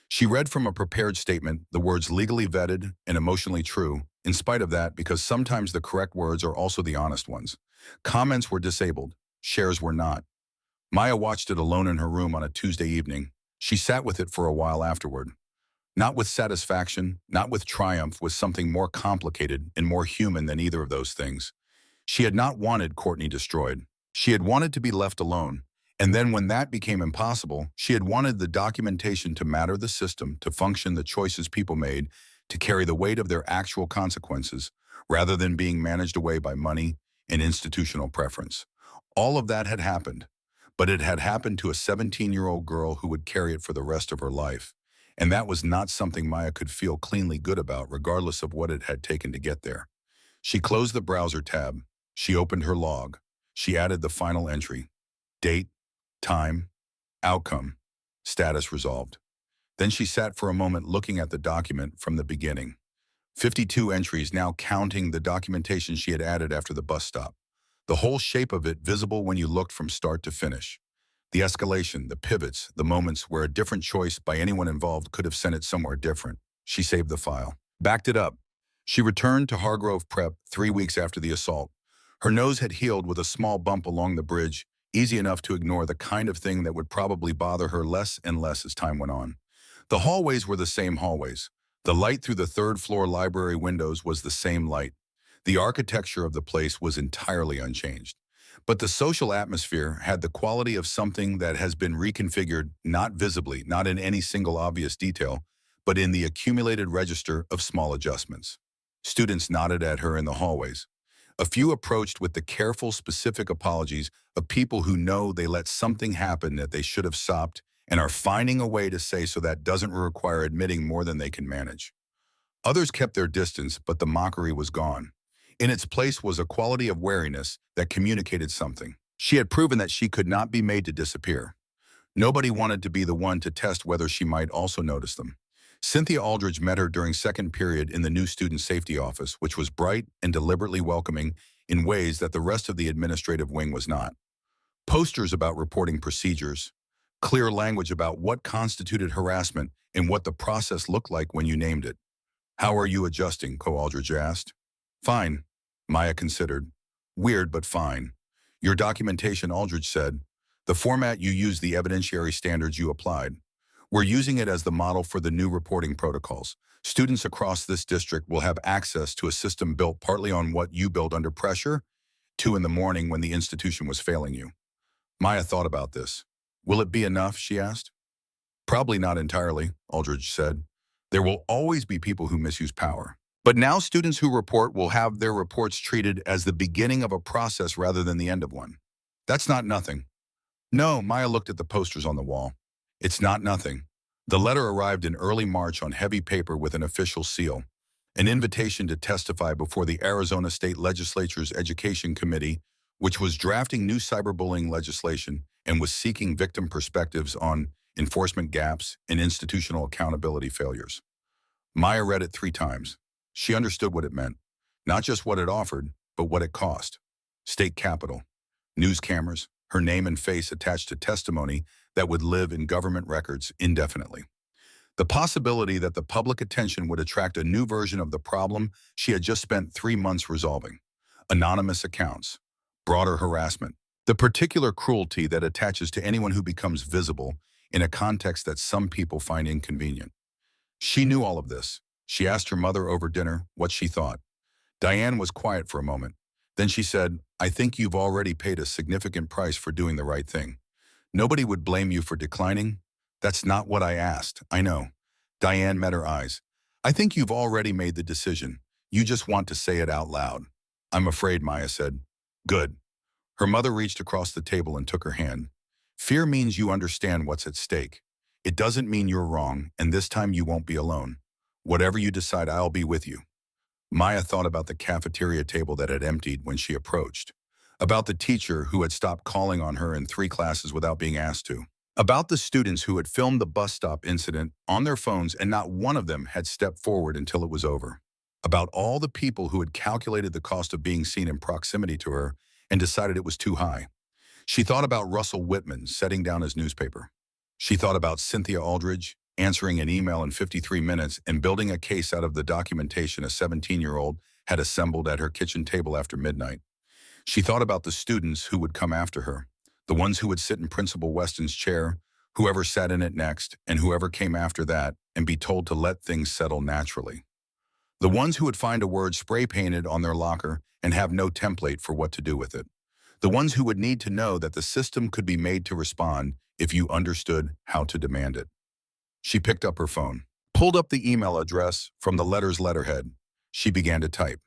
She read from a prepared statement the words legally vetted and emotionally true, in spite of that, because sometimes the correct words are also the honest ones. Comments were disabled. Shares were not. Maya watched it alone in her room on a Tuesday evening. She sat with it for a while afterward. Not with satisfaction, not with triumph, with something more complicated and more human than either of those things. She had not wanted Courtney destroyed. She had wanted to be left alone. And then when that became impossible, she had wanted the documentation to matter, the system, to function, the choices people made, to carry the weight of their actual consequences, rather than being managed away by money and institutional preference. All of that had happened, but it had happened to a 17-year-old girl who would carry it for the rest of her life. And that was not something Maya could feel cleanly good about, regardless of what it had taken to get there. She closed the browser tab. She opened her log. She added the final entry: date, time, outcome, status resolved. Then she sat for a moment looking at the document from the beginning. 52 entries, now counting the documentation she had added after the bus stop. The whole shape of it visible when you looked from start to finish. The escalation, the pivots, the moments where a different choice by anyone involved could have sent it somewhere different. She saved the file. Backed it up. She returned to Hargrove Prep 3 weeks after the assault. Her nose had healed with a small bump along the bridge, easy enough to ignore, the kind of thing that would probably bother her less and less as time went on. The hallways were the same hallways. The light through the third-floor library windows was the same light. The architecture of the place was entirely unchanged. But the social atmosphere had the quality of something that has been reconfigured, not visibly, not in any single obvious detail, but in the accumulated register of small adjustments. Students nodded at her in the hallways. A few approached with the careful, specific apologies of people who know they let something happen that they should have stopped and are finding a way to say so that doesn't require admitting more than they can manage. Others kept their distance, but the mockery was gone. In its place was a quality of wariness that communicated something. She had proven that she could not be made to disappear. Nobody wanted to be the one to test whether she might also notice them. Cynthia Aldridge met her during second period in the new student safety office, which was bright and deliberately welcoming in ways that the rest of the administrative wing was not. Posters about reporting procedures, clear language about what constituted harassment and what the process looked like when you named it. "How are you adjusting?" Co-Aldridge asked. "Fine," Maya considered. "Weird, but fine." "Your documentation," Aldridge said. "The format you used, the evidentiary standards you applied. We're using it as the model for the new reporting protocols. Students across this district will have access to a system built partly on what you built under pressure, 2 in the morning when the institution was failing you." Maya thought about this. "Will it be enough?" she asked. "Probably not entirely," Aldridge said. "There will always be people who misuse power. But now students who report will have their reports treated as the beginning of a process rather than the end of one. That's not nothing." "No," Maya looked at the posters on the wall. "It's not nothing." The letter arrived in early March on heavy paper with an official seal. An invitation to testify before the Arizona State Legislature's Education Committee, which was drafting new cyberbullying legislation and was seeking victim perspectives on enforcement gaps and institutional accountability failures. Maya read it 3 times. She understood what it meant. Not just what it offered, but what it cost. State capitol, news cameras, her name and face attached to testimony that would live in government records indefinitely. The possibility that the public attention would attract a new version of the problem she had just spent 3 months resolving. Anonymous accounts, broader harassment, the particular cruelty that attaches to anyone who becomes visible in a context that some people find inconvenient. She knew all of this. She asked her mother over dinner what she thought. Diane was quiet for a moment. Then she said, "I think you've already paid a significant price for doing the right thing. Nobody would blame you for declining. That's not what I asked, I know." Diane met her eyes. "I think you've already made the decision. You just want to say it out loud." "I'm afraid," Maya said. "Good." Her mother reached across the table and took her hand. "Fear means you understand what's at stake. It doesn't mean you're wrong, and this time you won't be alone. Whatever you decide, I'll be with you." Maya thought about the cafeteria table that had emptied when she approached, about the teacher who had stopped calling on her in 3 classes without being asked to, about the students who had filmed the bus stop incident on their phones and not one of them had stepped forward until it was over, about all the people who had calculated the cost of being seen in proximity to her and decided it was too high. She thought about Russell Whitman setting down his newspaper. She thought about Cynthia Aldridge answering an email in 53 minutes and building a case out of the documentation a 17-year-old had assembled at her kitchen table after midnight. She thought about the students who would come after her, the ones who would sit in Principal Weston's chair, whoever sat in it next, and whoever came after that, and be told to let things settle naturally. The ones who would find a word spray-painted on their locker and have no template for what to do with it. The ones who would need to know that the system could be made to respond if you understood how to demand it. She picked up her phone, pulled up the email address from the letter's letterhead. She began to type.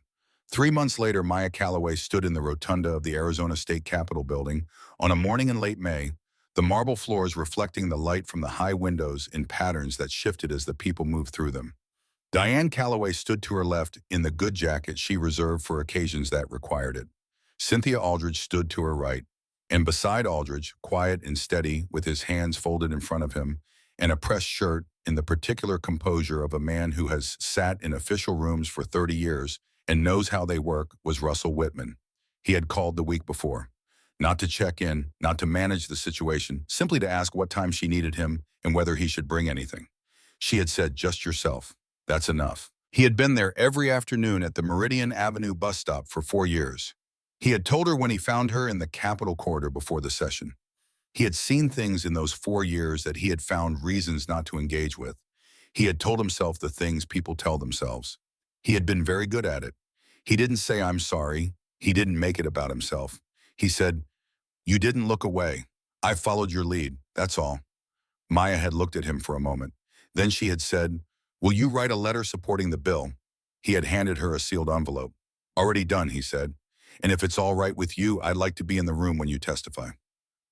3 months later, Maya Calloway stood in the rotunda of the Arizona State Capitol building on a morning in late May, the marble floors reflecting the light from the high windows in patterns that shifted as the people moved through them. Diane Calloway stood to her left in the good jacket she reserved for occasions that required it. Cynthia Aldridge stood to her right, and beside Aldridge, quiet and steady with his hands folded in front of him, and a pressed shirt in the particular composure of a man who has sat in official rooms for 30 years and knows how they work, was Russell Whitman. He had called the week before, not to check in, not to manage the situation, simply to ask what time she needed him and whether he should bring anything. She had said, "Just yourself. That's enough." He had been there every afternoon at the Meridian Avenue bus stop for 4 years. He had told her when he found her in the Capitol corridor before the session. He had seen things in those 4 years that he had found reasons not to engage with. He had told himself the things people tell themselves. He had been very good at it. He didn't say, "I'm sorry." He didn't make it about himself. He said, "You didn't look away. I followed your lead, that's all." Maya had looked at him for a moment. Then she had said, "Will you write a letter supporting the bill?" He had handed her a sealed envelope. "Already done," he said. "And if it's all right with you, I'd like to be in the room when you testify."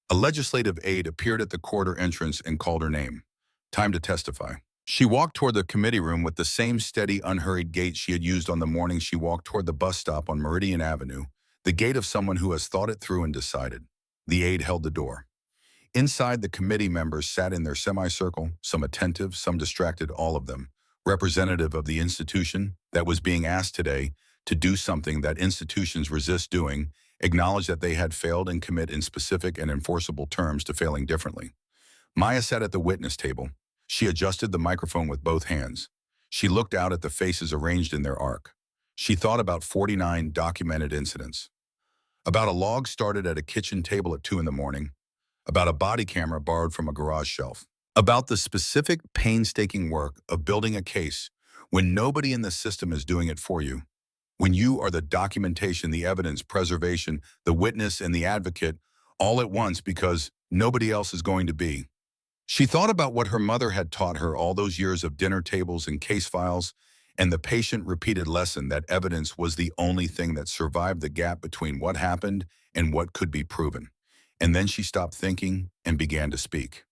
A legislative aide appeared at the corridor entrance and called her name. Time to testify. She walked toward the committee room with the same steady, unhurried gait she had used on the morning she walked toward the bus stop on Meridian Avenue, the gait of someone who has thought it through and decided. The aide held the door. Inside, the committee members sat in their semicircle, some attentive, some distracted, all of them, representative of the institution that was being asked today to do something that institutions resist doing, acknowledge that they had failed and commit in specific and enforceable terms to failing differently. Maya sat at the witness table. She adjusted the microphone with both hands. She looked out at the faces arranged in their arc. She thought about 49 documented incidents. About a log started at a kitchen table at 2 in the morning. About a body camera borrowed from a garage shelf. About the specific, painstaking work of building a case when nobody in the system is doing it for you. When you are the documentation, the evidence, preservation, the witness, and the advocate, all at once because nobody else is going to be. She thought about what her mother had taught her all those years of dinner tables and case files, and the patient repeated lesson that evidence was the only thing that survived the gap between what happened and what could be proven. And then she stopped thinking and began to speak.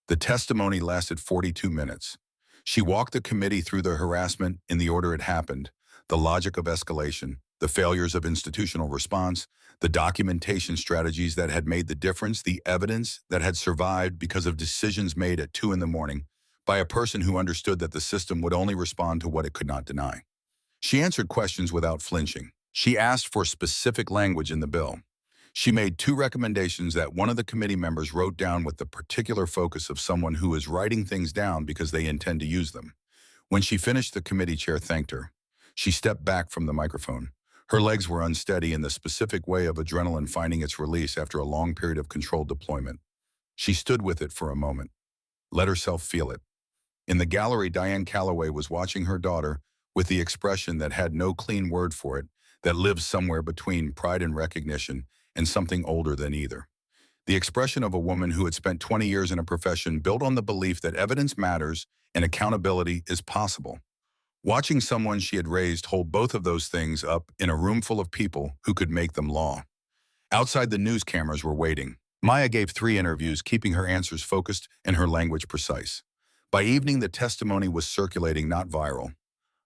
The testimony lasted 42 minutes. She walked the committee through the harassment in the order it happened, the logic of escalation, the failures of institutional response, the documentation strategies that had made the difference, the evidence that had survived because of decisions made at 2 in the morning by a person who understood that the system would only respond to what it could not deny. She answered questions without flinching. She asked for specific language in the bill. She made two recommendations that one of the committee members wrote down with the particular focus of someone who is writing things down because they intend to use them. When she finished, the committee chair thanked her. She stepped back from the microphone. Her legs were unsteady in the specific way of adrenaline finding its release after a long period of controlled deployment. She stood with it for a moment, let herself feel it. In the gallery, Diane Calloway was watching her daughter with the expression that had no clean word for it, that lived somewhere between pride and recognition and something older than either. The expression of a woman who had spent 20 years in a profession built on the belief that evidence matters and accountability is possible. Watching someone she had raised hold both of those things up in a room full of people who could make them law. Outside, the news cameras were waiting. Maya gave 3 interviews, keeping her answers focused and her language precise. By evening, the testimony was circulating, not viral.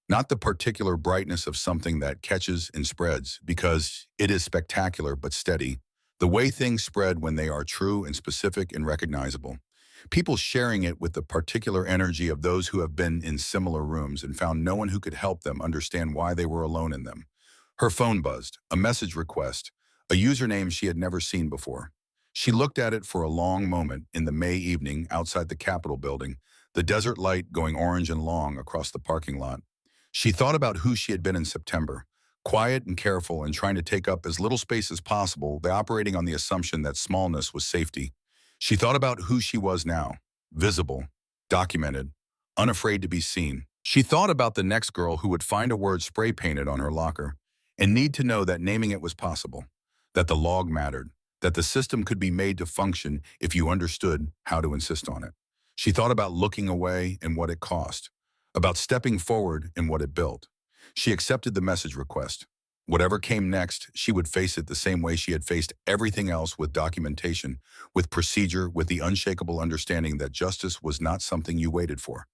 Not the particular brightness of something that catches and spreads, because it is spectacular but steady. The way things spread when they are true and specific and recognizable. People sharing it with the particular energy of those who have been in similar rooms and found no one who could help them understand why they were alone in them. Her phone buzzed, a message request, a username she had never seen before. She looked at it for a long moment in the May evening outside the Capitol building, the desert light going orange and long across the parking lot. She thought about who she had been in September, quiet and careful and trying to take up as little space as possible, by operating on the assumption that smallness was safety. She thought about who she was now, visible, documented, unafraid to be seen. She thought about the next girl who would find a word spray painted on her locker and need to know that naming it was possible, that the log mattered, that the system could be made to function if you understood how to insist on it. She thought about looking away and what it cost, about stepping forward and what it built. She accepted the message request. Whatever came next, she would face it the same way she had faced everything else, with documentation, with procedure, with the unshakable understanding that justice was not something you waited for.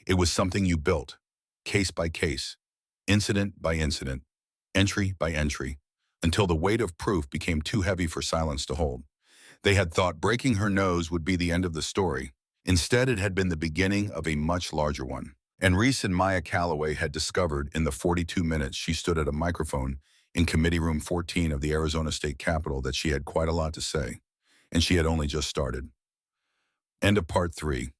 It was something you built, case by case, incident by incident, entry by entry, until the weight of proof became too heavy for silence to hold. They had thought breaking her nose would be the end of the story. Instead, it had been the beginning of a much larger one. And Reese and Maya Calloway had discovered in the 42 minutes she stood at a microphone in Committee Room 14 of the Arizona State Capitol that she had quite a lot to say, and she had only just started. End of part 3.